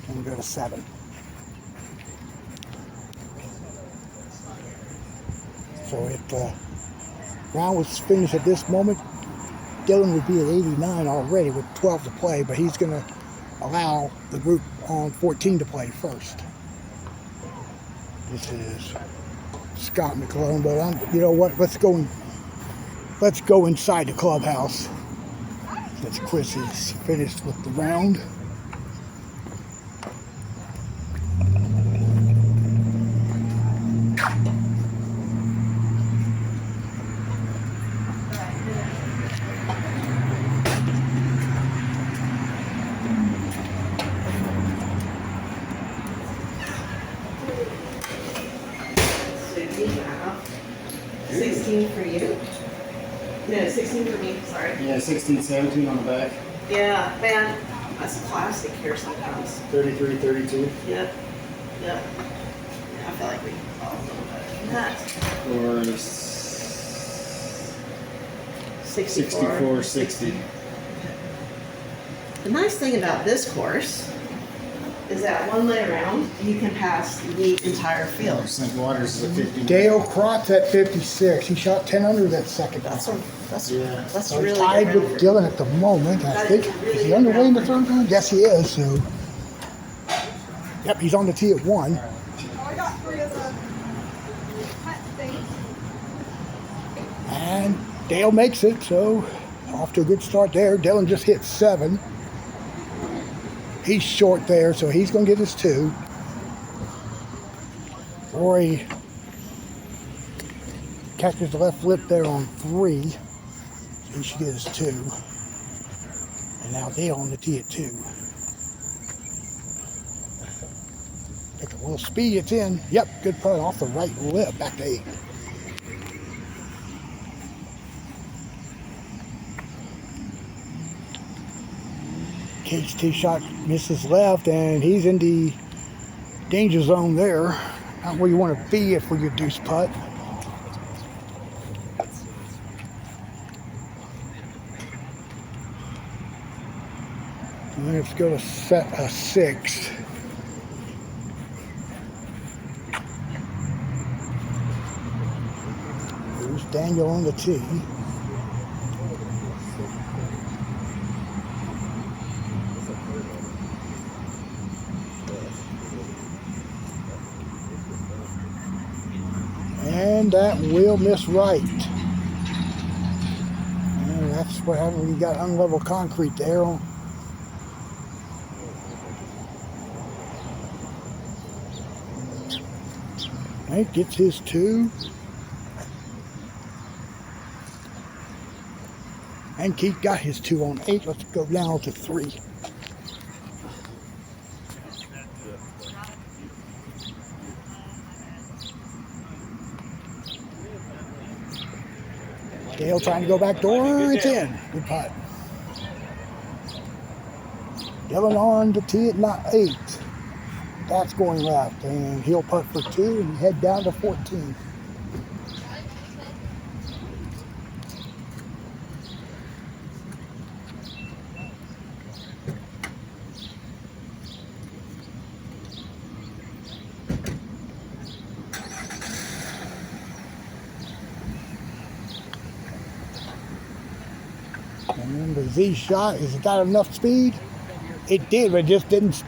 Speaker 2: And we go to 7. So if the round was finished at this moment, Dylan would be at 89 already with 12 to play, but he's going to allow the group on 14 to play first. This is Scott McClellan, but you know what? Let's go inside the clubhouse. Since Chris is finished with the round.
Speaker 5: 16 for you. No, 16 for me, sorry.
Speaker 9: Yeah, 16, 17 on the back.
Speaker 5: Yeah, man, that's plastic here sometimes.
Speaker 9: 33, 32.
Speaker 5: Yep. Yeah, I feel like we all a little better than that.
Speaker 9: Or 64, 60.
Speaker 5: The nice thing about this course is that one lay around, you can pass the entire field.
Speaker 9: St. Waters is a 50.
Speaker 2: Dale Crotts at 56. He shot 10 under that second
Speaker 5: That's
Speaker 2: round.
Speaker 5: that's
Speaker 2: So
Speaker 5: really
Speaker 2: he's tied
Speaker 5: good
Speaker 2: with
Speaker 5: round.
Speaker 2: Dylan at the moment. I
Speaker 5: That
Speaker 2: think,
Speaker 5: is really
Speaker 2: is he
Speaker 5: good
Speaker 2: underway in the
Speaker 5: round.
Speaker 2: third round? Yes, he is. So, yep, he's on the tee at 1. And Dale makes it, so off to a good start there. Dylan just hit 7. He's short there, so he's going to get his 2. Rory catches the left lip there on 3. So he should get his 2. And now Dale on the tee at 2. Take a little speed, it's in. Yep, good putt off the right lip, back to 8. Kate's tee shot misses left, and he's in the danger zone there. Not where you want to be if we your deuce putt. And then let's go to set a 6. There's Daniel on the tee. And that will miss right. And that's what happens when you got unlevel concrete there. Hank gets his 2. And Keith got his 2 on 8. Let's go down to 3. Dale trying to go back door. It's in. Good putt. Dylan on the tee at 8. That's going left. And he'll putt for 2 and head down to 14. And the Z shot, has it got enough speed? It did, but it just didn't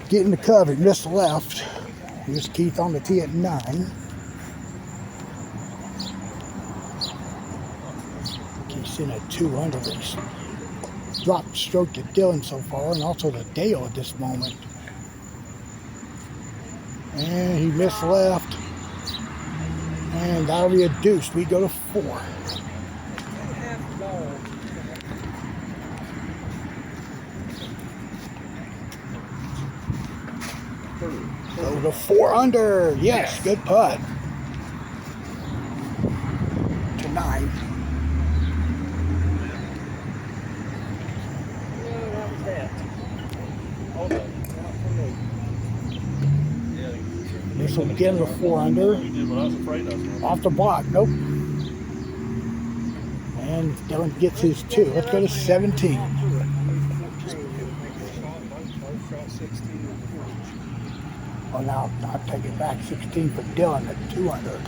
Speaker 2: get in the cover. It missed left. Here's Keith on the tee at 9. Keith's in at 2 under. He's dropped stroke to Dylan so far, and also to Dale at this moment. And he missed left. And that'll be a deuce. We go to 4. Go to 4 under. Yes, good putt. To 9. This will get him to 4 under. Off the block. Nope. And Dylan gets his 2. Let's go to 17. Oh, now I'll take it back. 16 for Dylan at 2 under.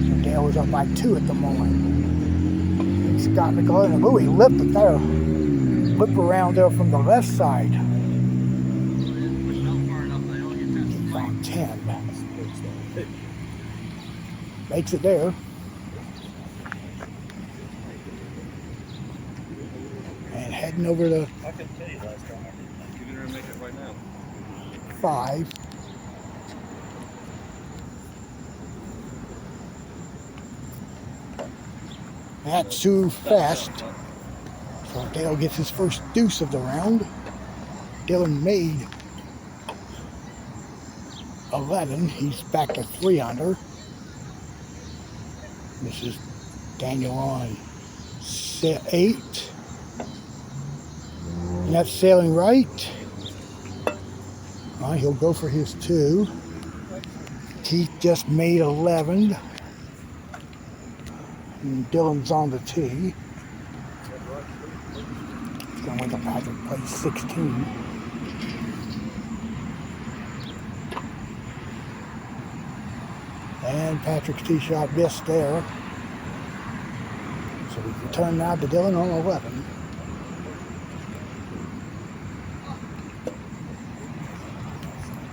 Speaker 2: So Dale is up by 2 at the moment. Scott McLean. Ooh, he lipped it there. Whip around there from the left side. He's on 10. Makes it there. And heading over to
Speaker 7: I couldn't tell you last time. You're going to make it right now.
Speaker 2: 5. That's too fast. So Dale gets his first deuce of the round. Dylan made 11. He's back to 3 under. This is Daniel on 8. And that's sailing right. He'll go for his 2. Keith just made 11. And Dylan's on the tee. He's going to wait up Patrick plays 16. And Patrick's tee shot missed there. So we return now to Dylan on 11.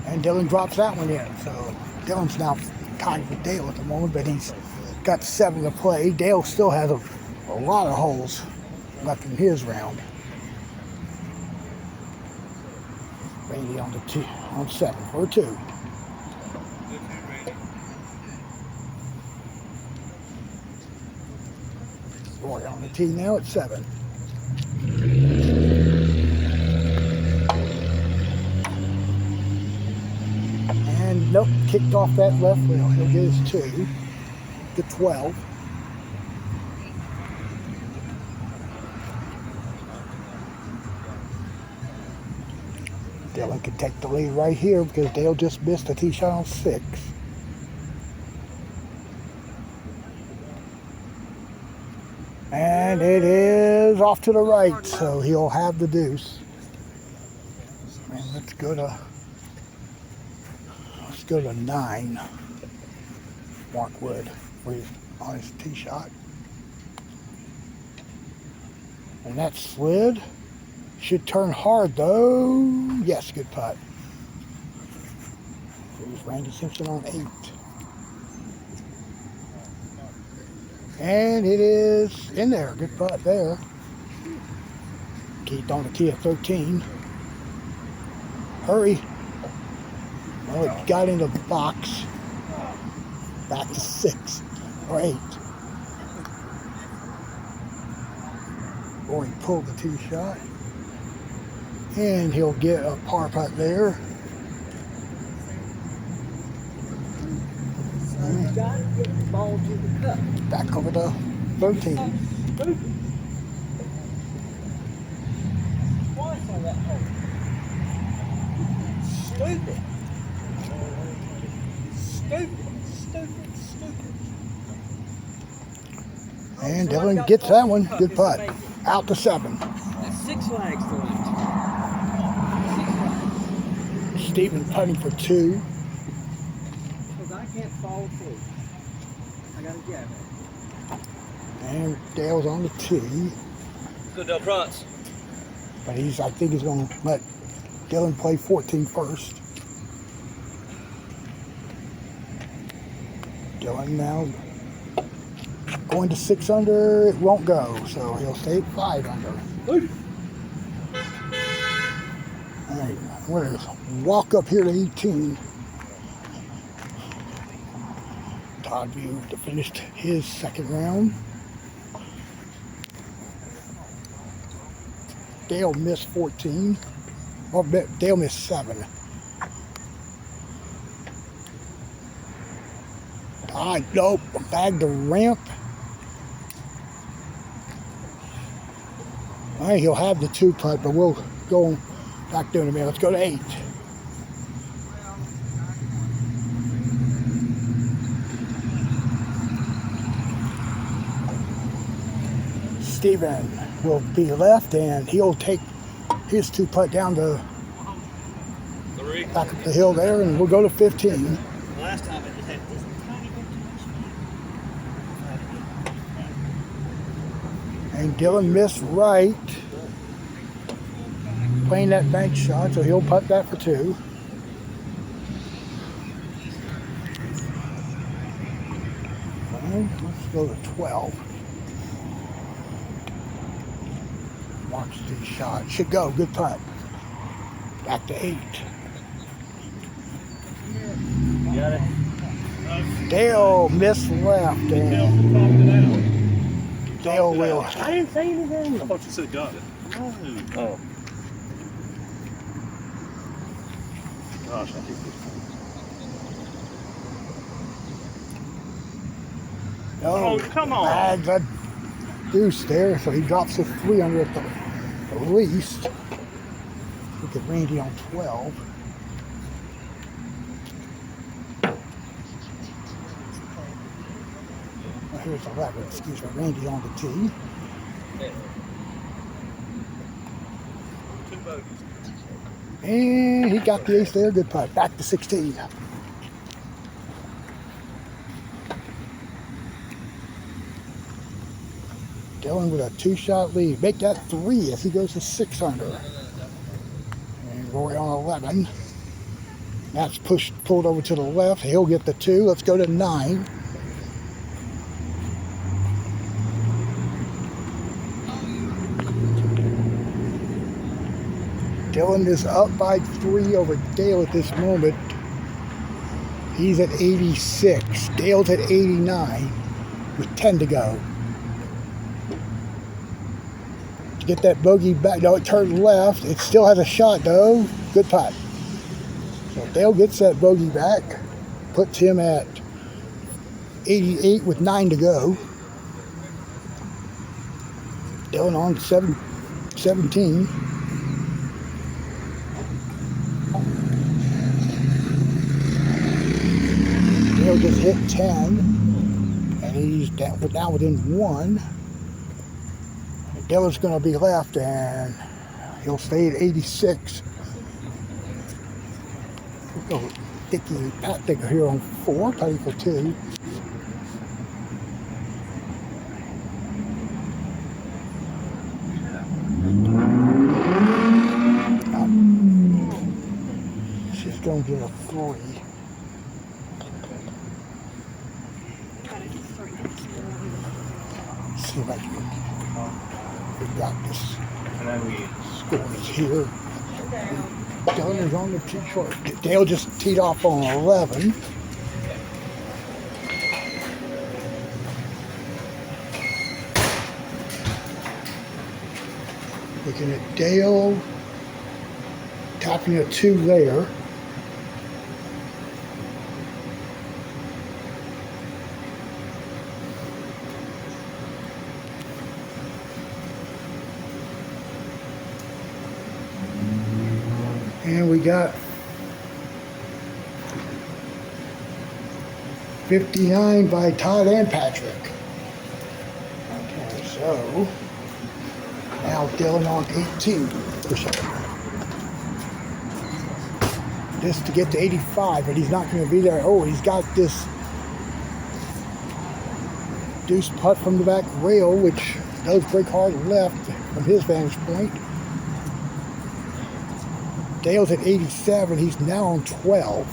Speaker 2: And Dylan drops that one in. So Dylan's now tied with Dale at the moment, but he's got 7 to play. Dale still has a lot of holes left in his round. Randy on the 7 for 2. Roy on the tee now at 7. And nope, kicked off that left wheel. He'll get his 2 to 12. Dylan can take the lead right here because Dale just missed a tee shot on 6. And it is off to the right, so he'll have the deuce. And let's go to 9. Mark Wood on his tee shot. And that slid. Should turn hard though. Yes, good putt. Here's Randy Simpson on 8. And it is in there. Good putt there. Keith on the tee at 13. Hurry. Well, it got in the box. Back to 6 or 8. Rory pulled the tee shot. And he'll get a par putt there. Back over to 13. And Dylan gets that one. Good putt. Out to 7.
Speaker 6: That's 6 flags to it.
Speaker 2: Stephen putting for 2.
Speaker 6: Because I can't follow through. I gotta get it.
Speaker 2: And Dale's on the tee.
Speaker 7: Go Del Prance.
Speaker 2: But I think he's going to let Dylan play 14 first. Dylan now going to 6 under. It won't go, so he'll stay at 5 under. All right, we're going to walk up here to 18. Todd View to finish his second round. Dale missed 14. Well, Dale missed 7. Nope, bagged the ramp. All right, he'll have the 2 putt, but we'll go back down a minute. Let's go to 8. Steven will be left, and he'll take his 2 putt down to back up the hill there, and we'll go to 15.
Speaker 6: Last time it just had this tiny bit
Speaker 2: And Dylan missed right, playing that bank shot, so he'll putt that for 2. And let's go to 12. Watch the shot. Should go. Good putt. Back to 8.
Speaker 7: Got it.
Speaker 2: Dale missed left, and Dale will.
Speaker 6: I didn't say anything.
Speaker 8: I thought you said got it.
Speaker 7: Oh.
Speaker 8: Gosh, I hate this.
Speaker 2: Oh,
Speaker 4: come on.
Speaker 2: Bad that deuce there, so he drops the 3 under at the least. Look at Randy on 12. Well, here's 11, excuse me, Randy on the tee. And he got the ace there, good putt. Back to 16. Dylan with a 2-shot lead. Make that 3 as he goes to 6 under. And Roy on 11. That's pulled over to the left. He'll get the 2. Let's go to 9. Dylan is up by 3 over Dale at this moment. He's at 86. Dale's at 89 with 10 to go. To get that bogey back, no, it turned left. It still has a shot though. Good putt. So Dale gets that bogey back, puts him at 88 with 9 to go. Dylan on 17. Dale just hit 10, and he's down within 1. Dylan's going to be left, and he'll stay at 86. Oh, Dickie Pat Digger here on 4, putting for 2. She's going to get a 3. See if I can figure out this scores here. Dylan is on the tee short. Dale just teed off on 11. Looking at Dale tapping a 2 there. And we got 59 by Todd and Patrick. Okay, so now Dylan on 18%. Just to get to 85, but he's not going to be there. Oh, he's got this deuce putt from the back rail, which does break hard left from his vantage point. Dale's at 87. He's now on 12.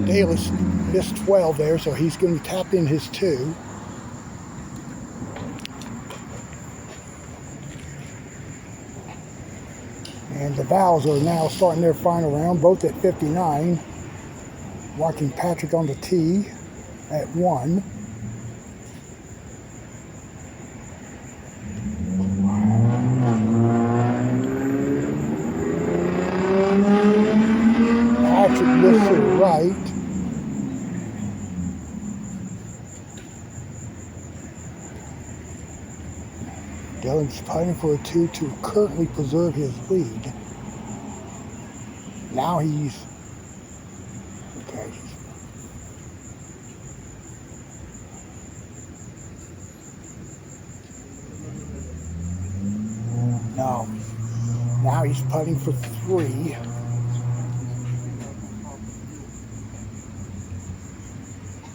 Speaker 2: Dale has missed 12 there, so he's going to tap in his 2. And the Vows are now starting their final round, both at 59. Watching Patrick on the tee at 1. Patrick lifts to the right. Dylan's fighting for a 2 to currently preserve his lead. Now he's okay. No. Now he's putting for 3.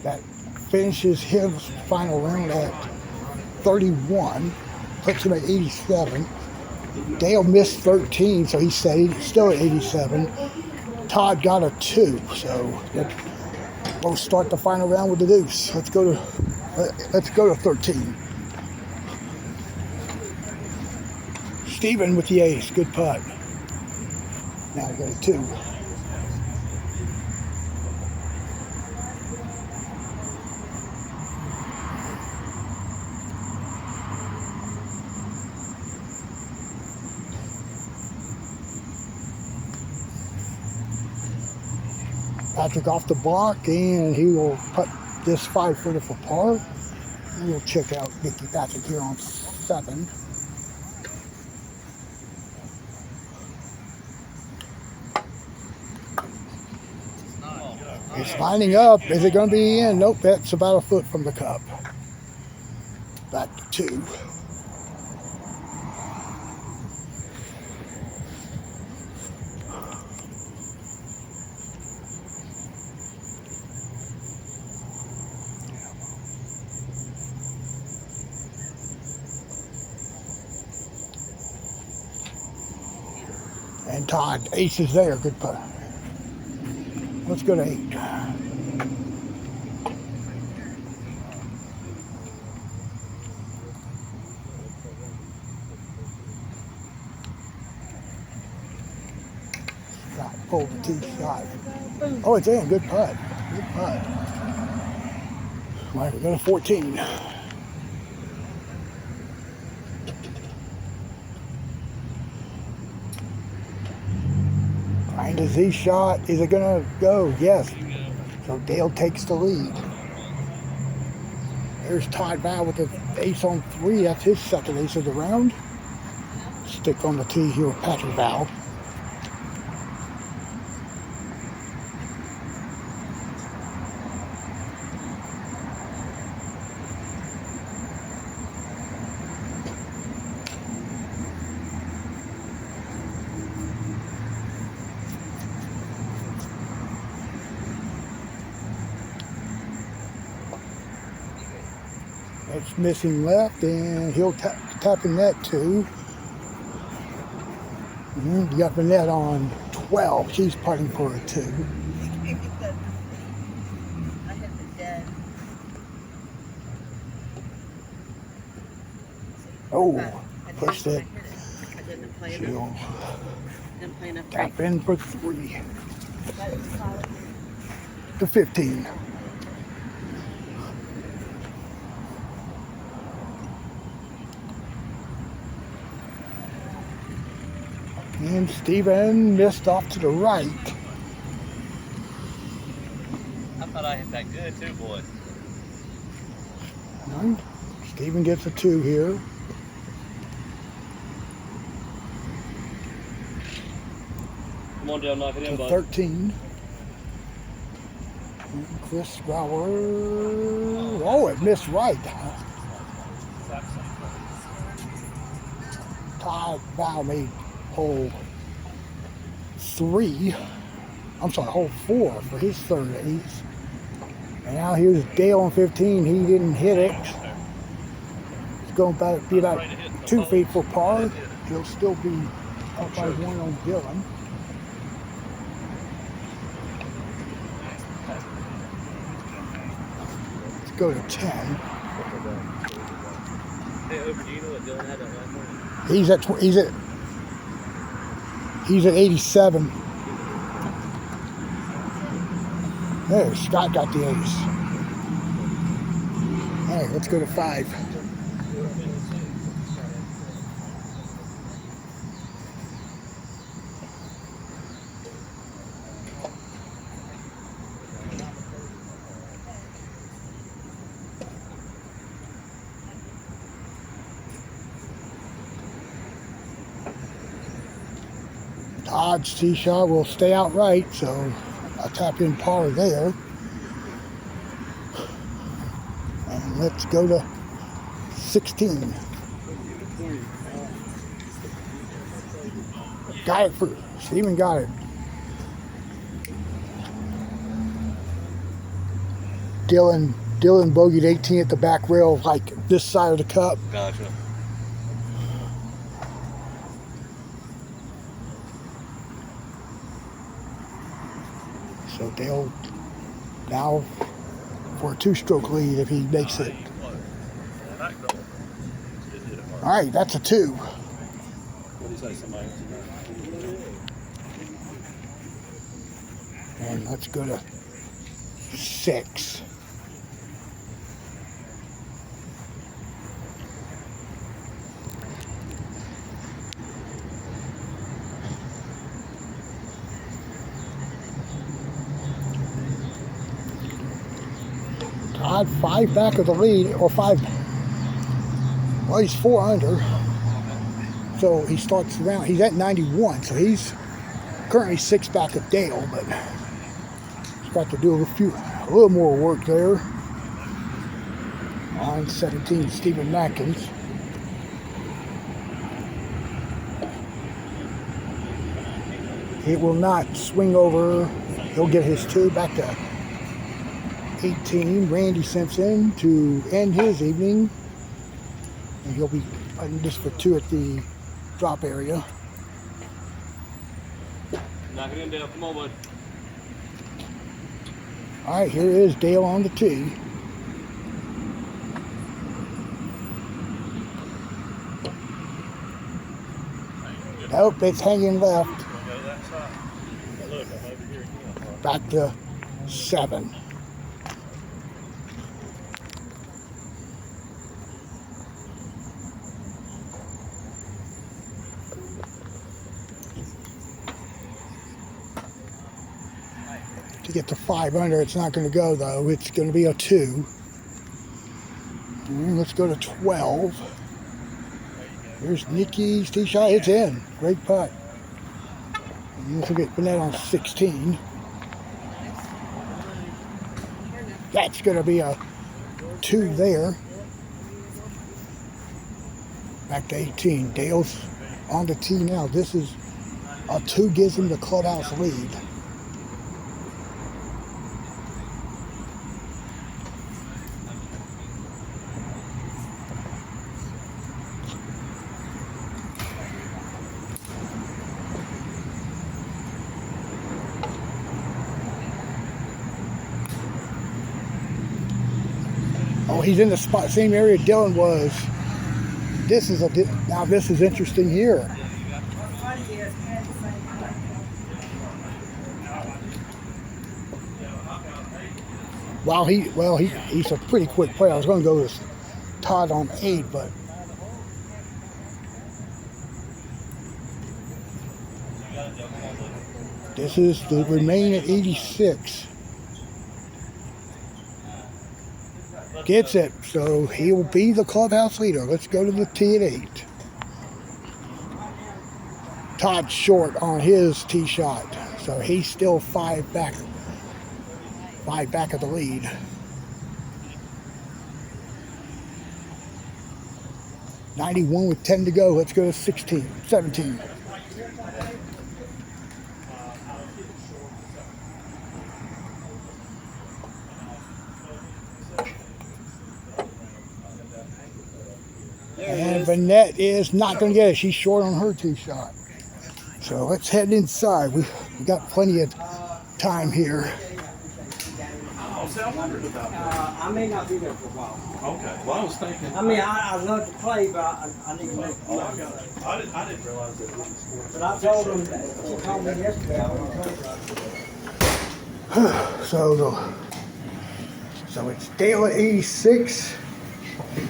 Speaker 2: That finishes his final round at 31. Puts him at 87. Dale missed 13, so he stayed still at 87. Todd got a 2, so we'll start the final round with the deuce. Let's go to 13. Steven with the ace, good putt. Now we got a 2. Patrick off the block, and he will put this 5-footer for par. And we'll check out Mickey Patrick here on 7. It's lining up. Is it going to be in? Nope, that's about a foot from the cup. Back to 2. And Todd, ace is there. Good putt. Let's go to 8. Pull the tee shot. Oh, it's in. Good putt. Good putt. All right, we go to 14. Find a Z shot. Is it going to go? Yes. So Dale takes the lead. There's Todd Val with the ace on 3. That's his second ace of the round. Stick on the tee here with Patrick Val. It's missing left, and he'll tap in net too. You got the net on 12. She's putting for a 2.
Speaker 5: I hit the dead.
Speaker 2: Oh,
Speaker 5: I
Speaker 2: pushed it.
Speaker 5: I didn't play enough.
Speaker 2: She'll
Speaker 5: Didn't play enough.
Speaker 2: tap in for 3.
Speaker 5: That is solid.
Speaker 2: To 15. And Steven missed off to the right.
Speaker 7: I thought I hit that good too, boy.
Speaker 2: Right. Steven gets a 2 here.
Speaker 7: Come on, Dale, knock it in,
Speaker 2: To
Speaker 7: bud.
Speaker 2: 13. And Chris Brower. Oh, it missed right. Todd Val made hole 3. I'm sorry, hole 4 for his third ace. And now here's Dale on 15. He didn't hit it. It's going to be about 2 feet for par. He'll still be up by 1 on Dylan. Let's go to 10.
Speaker 7: Hey, Ober, do you know what Dylan had that last one?
Speaker 2: He's at 87. There, Scott got the ace. All right, let's go to 5. Todd's tee shot will stay outright, so I'll tap in par there. And let's go to 16. Got it for Steven, got it. Dylan bogeyed 18 at the back rail, like this side of the cup.
Speaker 7: Gotcha.
Speaker 2: So Dale now for a 2-stroke lead if he makes it. All right, that's a 2. And let's go to 6. Todd 5 back of the lead, or 5. Well, he's 4 under. So he starts the round. He's at 91, so he's currently 6 back of Dale, but he's got to do a little more work there. On 17, Stephen Matkins. It will not swing over. He'll get his 2 back to 18. Randy Simpson to end his evening. And he'll be putting this for 2 at the drop area.
Speaker 7: Knock it in, Dale. Come on, bud.
Speaker 2: All right, here is Dale on the tee. Nope, it's hanging left. Back to 7. To get to 5 under, it's not going to go though. It's going to be a 2. And let's go to 12. Here's Nikki's tee shot. It's in. Great putt. And this will get Burnett on 16. That's going to be a 2 there. Back to 18. Dale's on the tee now. This is a 2, gives him the clubhouse lead. Oh, he's in the spot, same area Dylan was. This is now this is interesting here. Wow, he's a pretty quick player. I was going to go with Todd on 8, but this is the remain at 86. Gets it, so he'll be the clubhouse leader. Let's go to the tee at 8. Todd short on his tee shot, so he's still 5 back. 5 back of the lead. $91 with 10 to go. Let's go to 17. And Burnett is not going to get it. She's short on her tee shot. So let's head inside. We got plenty of time here.
Speaker 8: Oh, see, I wondered about that.
Speaker 6: I may not be there for a while.
Speaker 8: Okay, well, I was thinking.
Speaker 6: I mean, I love to play, but I need to make
Speaker 8: Oh, I got it. I didn't realize that it was sports.
Speaker 6: But I told him, he called me yesterday, I want to
Speaker 2: So it's Dale at 86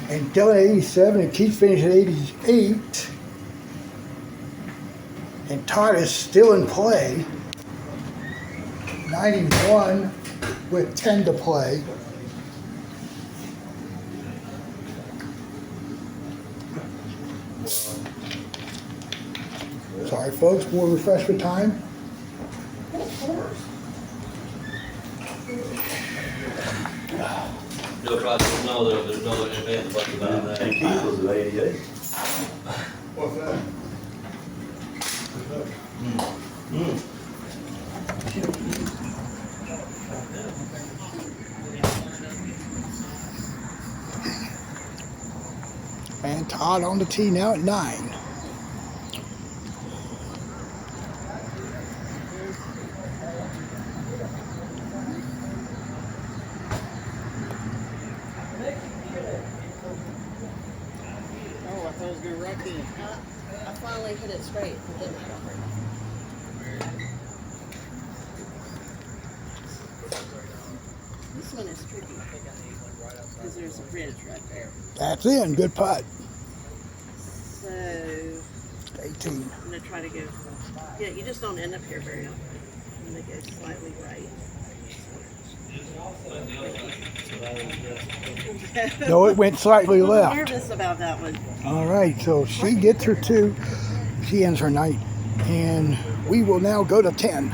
Speaker 2: and Dylan at 87 and Keith finished at 88. And Todd is still in play. 91 with 10 to play. Sorry folks, more refreshment time.
Speaker 7: You'll try to know there's no advance about that.
Speaker 8: And Keith was at 88.
Speaker 1: What's that?
Speaker 2: And Todd on the tee now at 9.
Speaker 5: Oh, I thought it was going right in. I finally hit it straight, but then I don't. This one is tricky because there's a bridge right there.
Speaker 2: That's in. Good putt.
Speaker 5: So
Speaker 2: 18.
Speaker 5: I'm gonna try to go. Yeah, you just don't end up here very often. I'm gonna go slightly right.
Speaker 2: No, it went slightly
Speaker 5: I'm
Speaker 2: left.
Speaker 5: nervous about that one.
Speaker 2: All right, so she gets her 2. She ends her night. And we will now go to 10.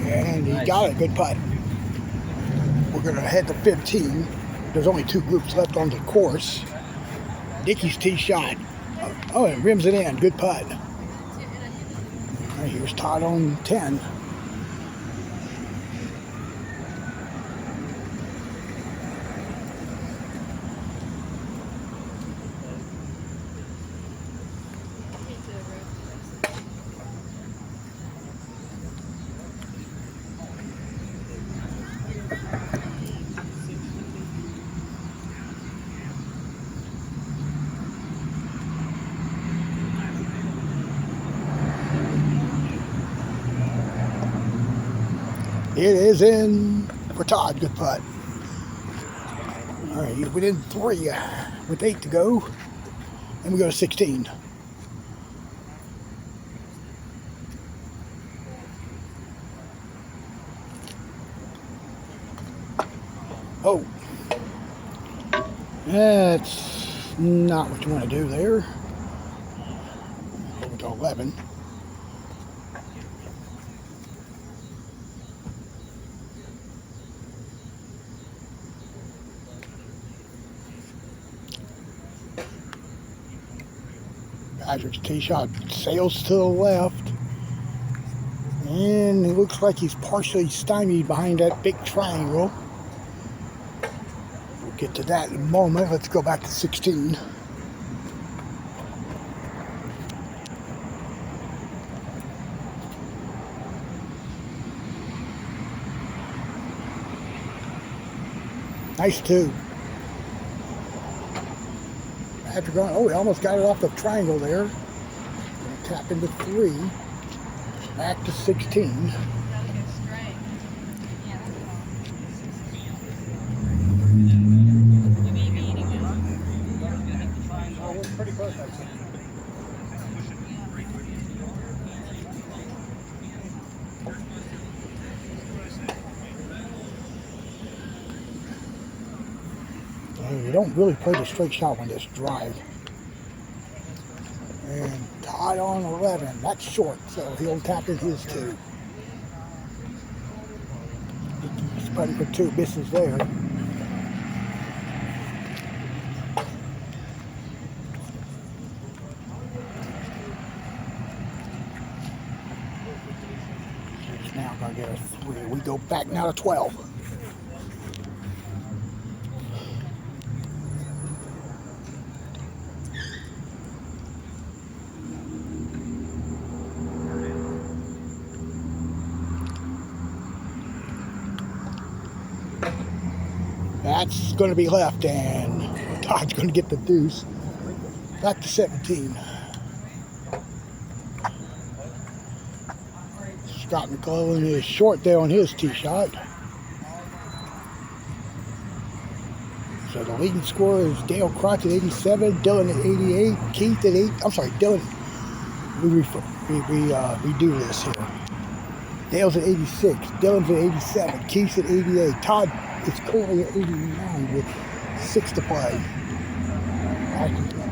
Speaker 2: And he got it. Good putt. We're going to head to 15. There's only 2 groups left on the course. Dickey's tee shot. Oh, and rims it in. Good putt. All right, here's Todd on 10. It is in for Todd. Good putt. All right, he's within 3 with 8 to go. And we go to 16. Oh. That's not what you want to do there. Over to 11. Patrick's tee shot sails to the left. And it looks like he's partially stymied behind that big triangle. We'll get to that in a moment. Let's go back to 16. Nice 2. Patrick on, oh, he almost got it off the triangle there. Gonna tap into 3. Back to 16. You don't really play the straight shot on this drive. And Todd on 11. That's short, so he'll tap in his 2. He's putting for 2. Misses there. He's now going to get a 3. We go back now to 12. That's going to be left, and Todd's going to get the deuce. Back to 17. Scott McClellan is short there on his tee shot. So the leading scorer is Dale Crotch at 87, Dylan at 88, Keith at 8. I'm sorry, Dylan. We do this here. Dale's at 86, Dylan's at 87, Keith's at 88, Todd is currently at 89 with 6 to play.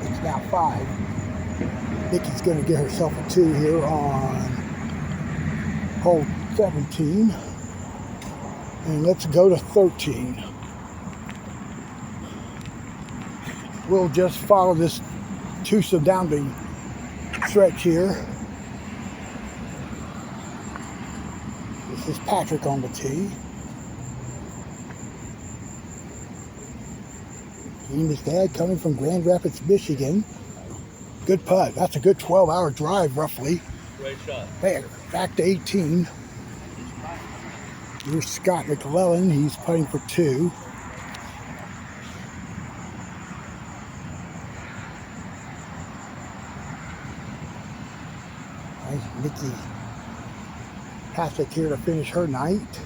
Speaker 2: It's now 5. Nikki's going to get herself a 2 here on hole 17. And let's go to 13. We'll just follow this twosome down the stretch here. This is Patrick on the tee. He and his dad coming from Grand Rapids, Michigan. Good putt. That's a good 12-hour drive, roughly.
Speaker 7: Great shot.
Speaker 2: Back to 18. Here's Scott McClellan. He's putting for 2. Nikki Patrick here to finish her night.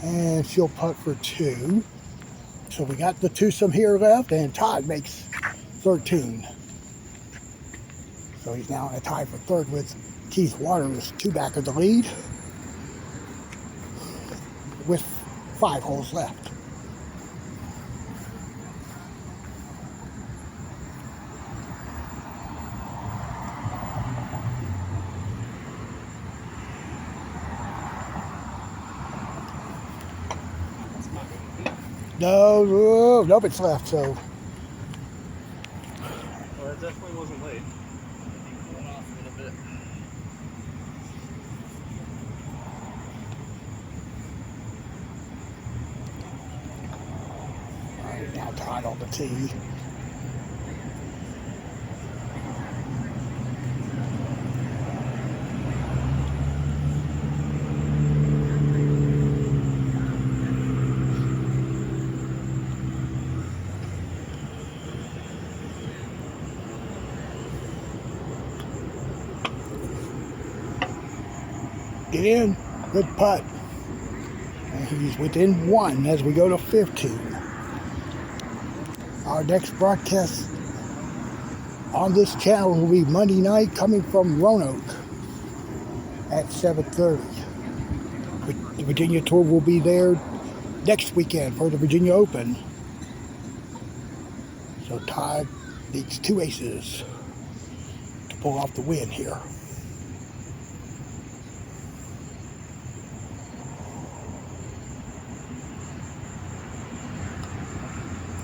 Speaker 2: And she'll putt for 2. So we got the twosome here left, and Todd makes 13. So he's now in a tie for third with Keith Waters, 2 back of the lead with 5 holes left. No, nobody's left, so.
Speaker 7: Well, it definitely wasn't late. He went off a little bit.
Speaker 2: Right, now Todd on the tee. Get in, good putt. And he's within 1 as we go to 15. Our next broadcast on this channel will be Monday night, coming from Roanoke at 7:30. The Virginia Tour will be there next weekend for the Virginia Open. So Todd needs 2 aces to pull off the win here.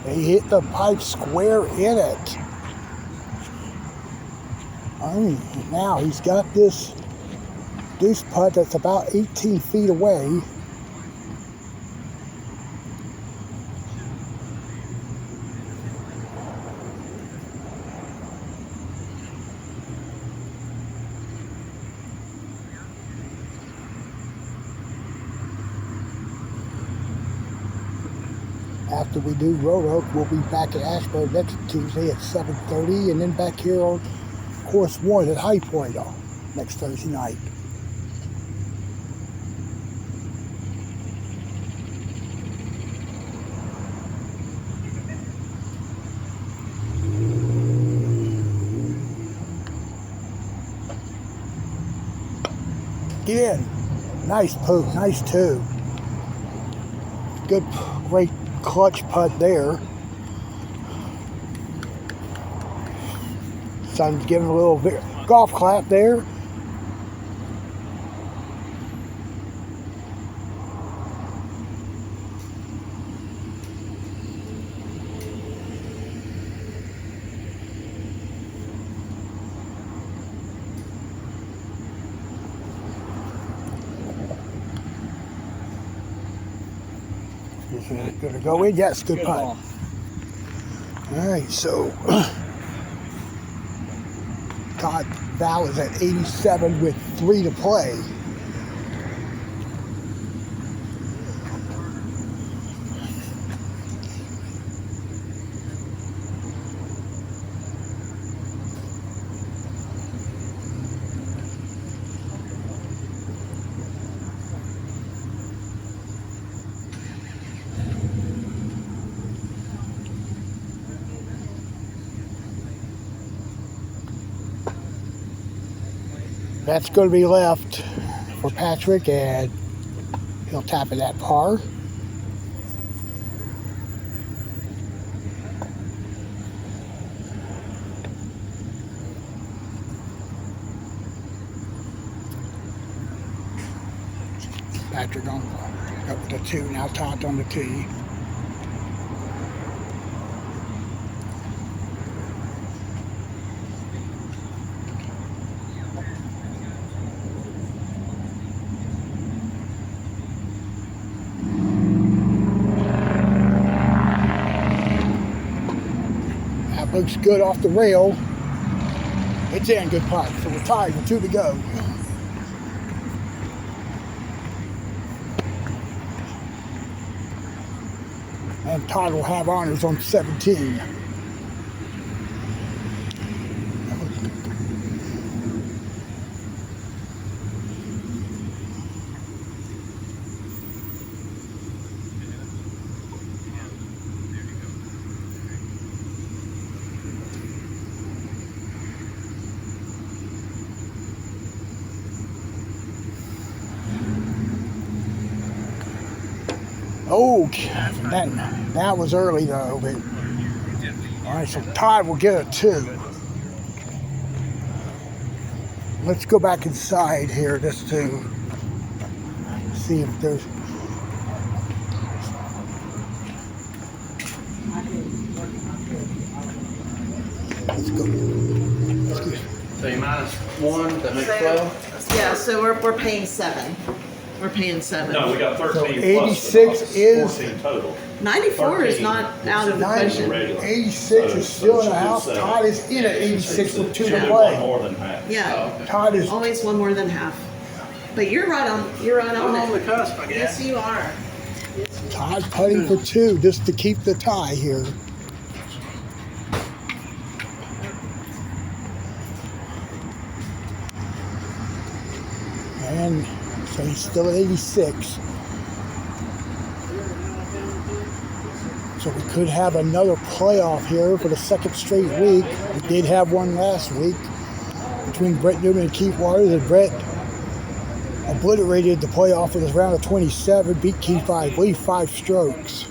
Speaker 2: He hit the pipe square in it. Now he's got this deuce putt that's about 18 feet away. After we do Roanoke, we'll be back at Ashburn next Tuesday at 7:30, and then back here on course 1 at High Point next Thursday night. Get in. Nice poke, nice 2. Good, great clutch putt there. Son's giving a little golf clap there. Gonna go in? Yes, good putt. All right, so Todd Val is at 87 with 3 to play. That's going to be left for Patrick, and he'll tap it at par. Patrick on up with the 2, now Todd on the tee. Looks good off the rail. It's in, good putt. So we're tied with 2 to go. And Todd will have honors on 17. Oh, that was early though. But, all right, so Todd will get a 2. Let's go back inside here just to see if there's. Let's go.
Speaker 8: So you -1, that makes 12?
Speaker 5: Yeah, so we're paying 7. We're paying 7.
Speaker 10: No, we got 13
Speaker 2: So
Speaker 10: plus
Speaker 2: 86
Speaker 10: the
Speaker 2: is
Speaker 10: 14 total.
Speaker 5: 94 is not out of the question.
Speaker 2: 86 is still in the house. Todd is in at 86 with 2 to play.
Speaker 10: More than half.
Speaker 5: Yeah,
Speaker 2: Todd is.
Speaker 5: always one more than half. But you're right on. You're right
Speaker 8: I'm
Speaker 5: on
Speaker 8: on the
Speaker 5: it.
Speaker 8: cusp, I guess.
Speaker 5: Yes, you are.
Speaker 2: Todd putting for 2 just to keep the tie here. And so he's still at 86. So we could have another playoff here for the 2nd straight week. We did have one last week between Brett Newman and Keith Waters, and Brett obliterated the playoff in his round of 27, beat Keith by, I believe, 5 strokes.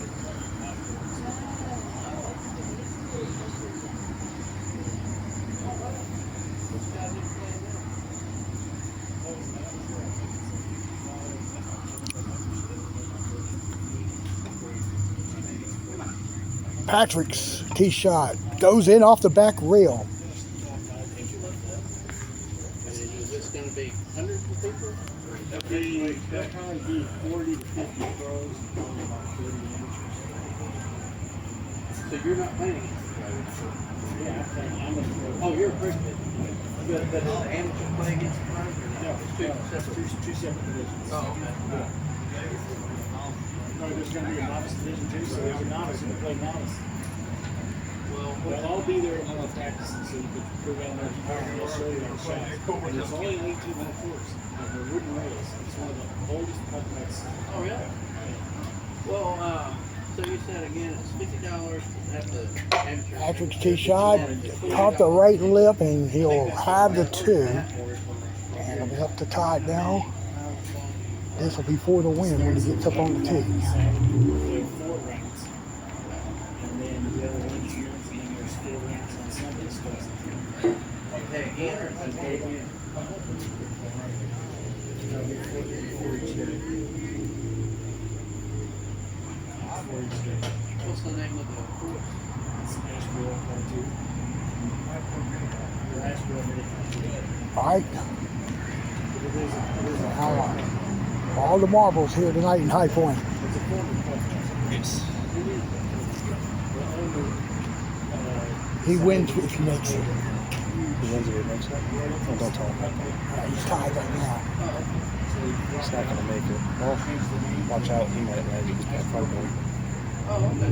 Speaker 2: Patrick's tee shot goes in off the back rail.
Speaker 8: Is this going to be hundreds of people?
Speaker 9: That'll probably be 40 to 50 pros and probably about 30 amateurs.
Speaker 8: So you're not playing?
Speaker 9: Yeah, I'm a pro.
Speaker 8: Oh, you're a pro. But does the amateur play against the pros or
Speaker 9: No,
Speaker 8: no? It's
Speaker 9: two separate divisions.
Speaker 8: Oh, okay.
Speaker 9: No, there's going to be a novice division too, so there's a novice who can play novice.
Speaker 8: Well,
Speaker 9: They'll all be there tomorrow practicing, so you can prove out their power and they'll show you their shots. And it's only an 18-hole course. They're wooden rails. It's one of the oldest putt nets.
Speaker 8: oh, really? Well, so you said again, it's $50 to have the amateur.
Speaker 2: Patrick's tee shot caught the right lip, and he'll have the 2. And it'll be up to Todd now. This will be for the win when he gets up on the tee.
Speaker 9: Play 4 rounds. And then the other one's yours, and then there's 4 rounds on Sunday. So
Speaker 8: Okay, again, or is it
Speaker 9: okay, again. That'll be 4 each day. 4 each day.
Speaker 8: what's the name of the course?
Speaker 9: It's Asheville, Part 2. Or Asheville, Part 2.
Speaker 2: All right. Now, all the marbles here tonight in High Point.
Speaker 9: It's a former putt.
Speaker 10: Yes.
Speaker 2: He wins if he makes it.
Speaker 9: He wins if he makes it? Oh, don't talk about that.
Speaker 2: He's tied right now.
Speaker 9: He's not going to make it. Well, watch out. He might make it. He's got 5 more.
Speaker 8: Oh, okay.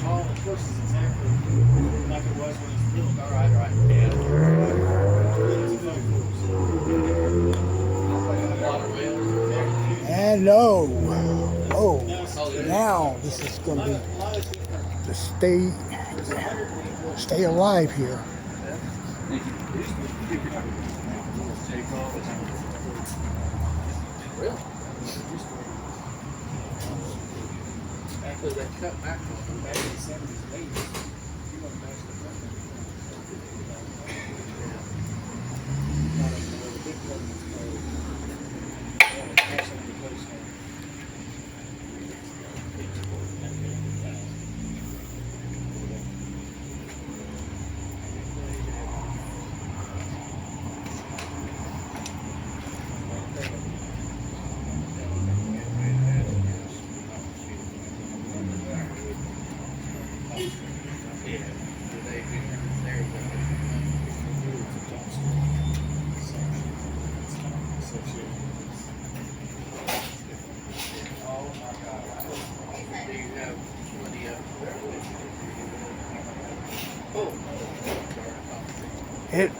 Speaker 9: All the courses exactly like it was when he's built.
Speaker 8: All right, right. Yeah.
Speaker 2: And no. Oh, now this is going to be to stay alive here.
Speaker 8: Really? After they cut back on them back in the 70s and 80s.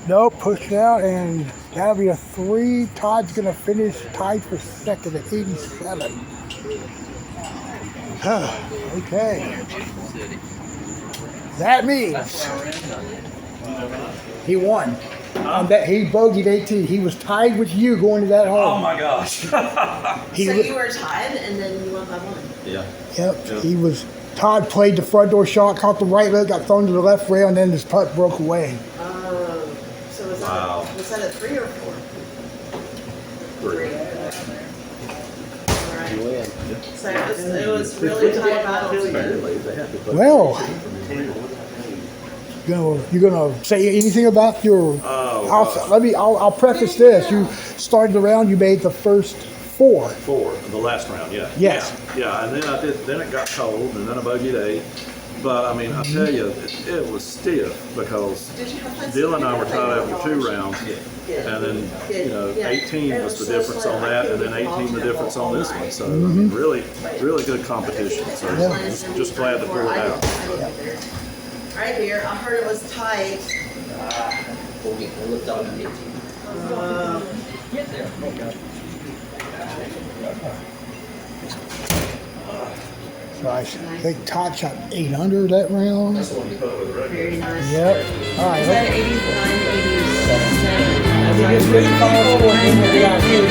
Speaker 2: Nope, pushed out, and that'll be a 3. Todd's going to finish tied for 2nd at 87. Okay. That means he won. On that, he bogeyed 18. He was tied with you going to that hole.
Speaker 10: Oh my gosh.
Speaker 2: He
Speaker 5: So
Speaker 2: was-
Speaker 5: you were tied, and then you won by one.
Speaker 10: Yeah.
Speaker 2: Yep, he was. Todd played the front door shot, caught the right leg, got thrown to the left rail, and then his putt broke away.
Speaker 5: So was
Speaker 10: Wow.
Speaker 5: that was that a 3 or 4?
Speaker 10: 3.
Speaker 5: All right. So it was really tight battles.
Speaker 10: Apparently, they had to put
Speaker 2: Well, you gonna say anything about your? I'll preface this. You started the round. You made the first 4.
Speaker 10: 4 the last round, yeah.
Speaker 2: Yes.
Speaker 10: Yeah, and then then it got cold, and then I bogeyed 8. But I mean, I tell you, it was stiff because Dylan and I were tied after 2 rounds, and then 18 was the difference on that, and then 18 the difference on this one. So I mean, really good competition. So just glad to pull it out.
Speaker 5: Right here, I heard it was tight.
Speaker 2: So I think Todd shot 8 under that round.
Speaker 5: Very nice.
Speaker 2: Yep. All right.
Speaker 5: Is that 89, 87?
Speaker 2: We just made the final score, and then we'll get out here.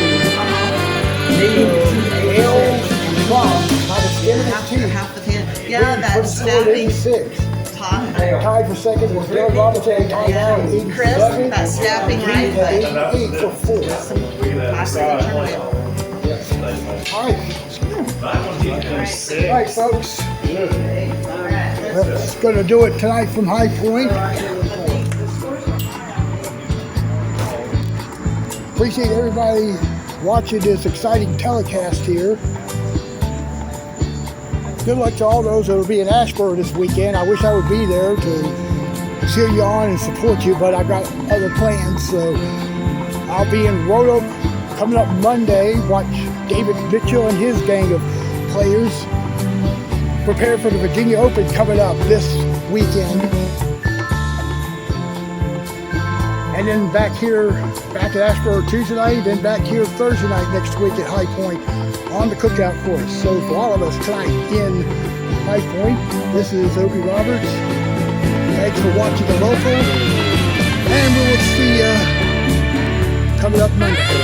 Speaker 2: L and Bob by the skin of his teeth.
Speaker 5: Half the pan. Yeah, that
Speaker 2: Put the score at
Speaker 5: snapping
Speaker 2: 86.
Speaker 5: top.
Speaker 2: Tied for second was Bill Robinson and Tom Allen at 87.
Speaker 5: Chris, that snapping right foot.
Speaker 2: 88 for 4.
Speaker 5: Classic tournament.
Speaker 2: All right. All right, folks. That's going to do it tonight from High Point. Appreciate everybody watching this exciting telecast here. Good luck to all those that will be in Asheboro this weekend. I wish I would be there to cheer you on and support you, but I've got other plans. So I'll be in Roanoke coming up Monday. Watch David Mitchell and his gang of players prepare for the Virginia Open coming up this weekend. And then back at Asheboro Tuesday night, then back here Thursday night next week at High Point on the cookout course. So for all of us tonight in High Point, this is Opie Roberts. Thanks for watching the local, and we will see you coming up Monday.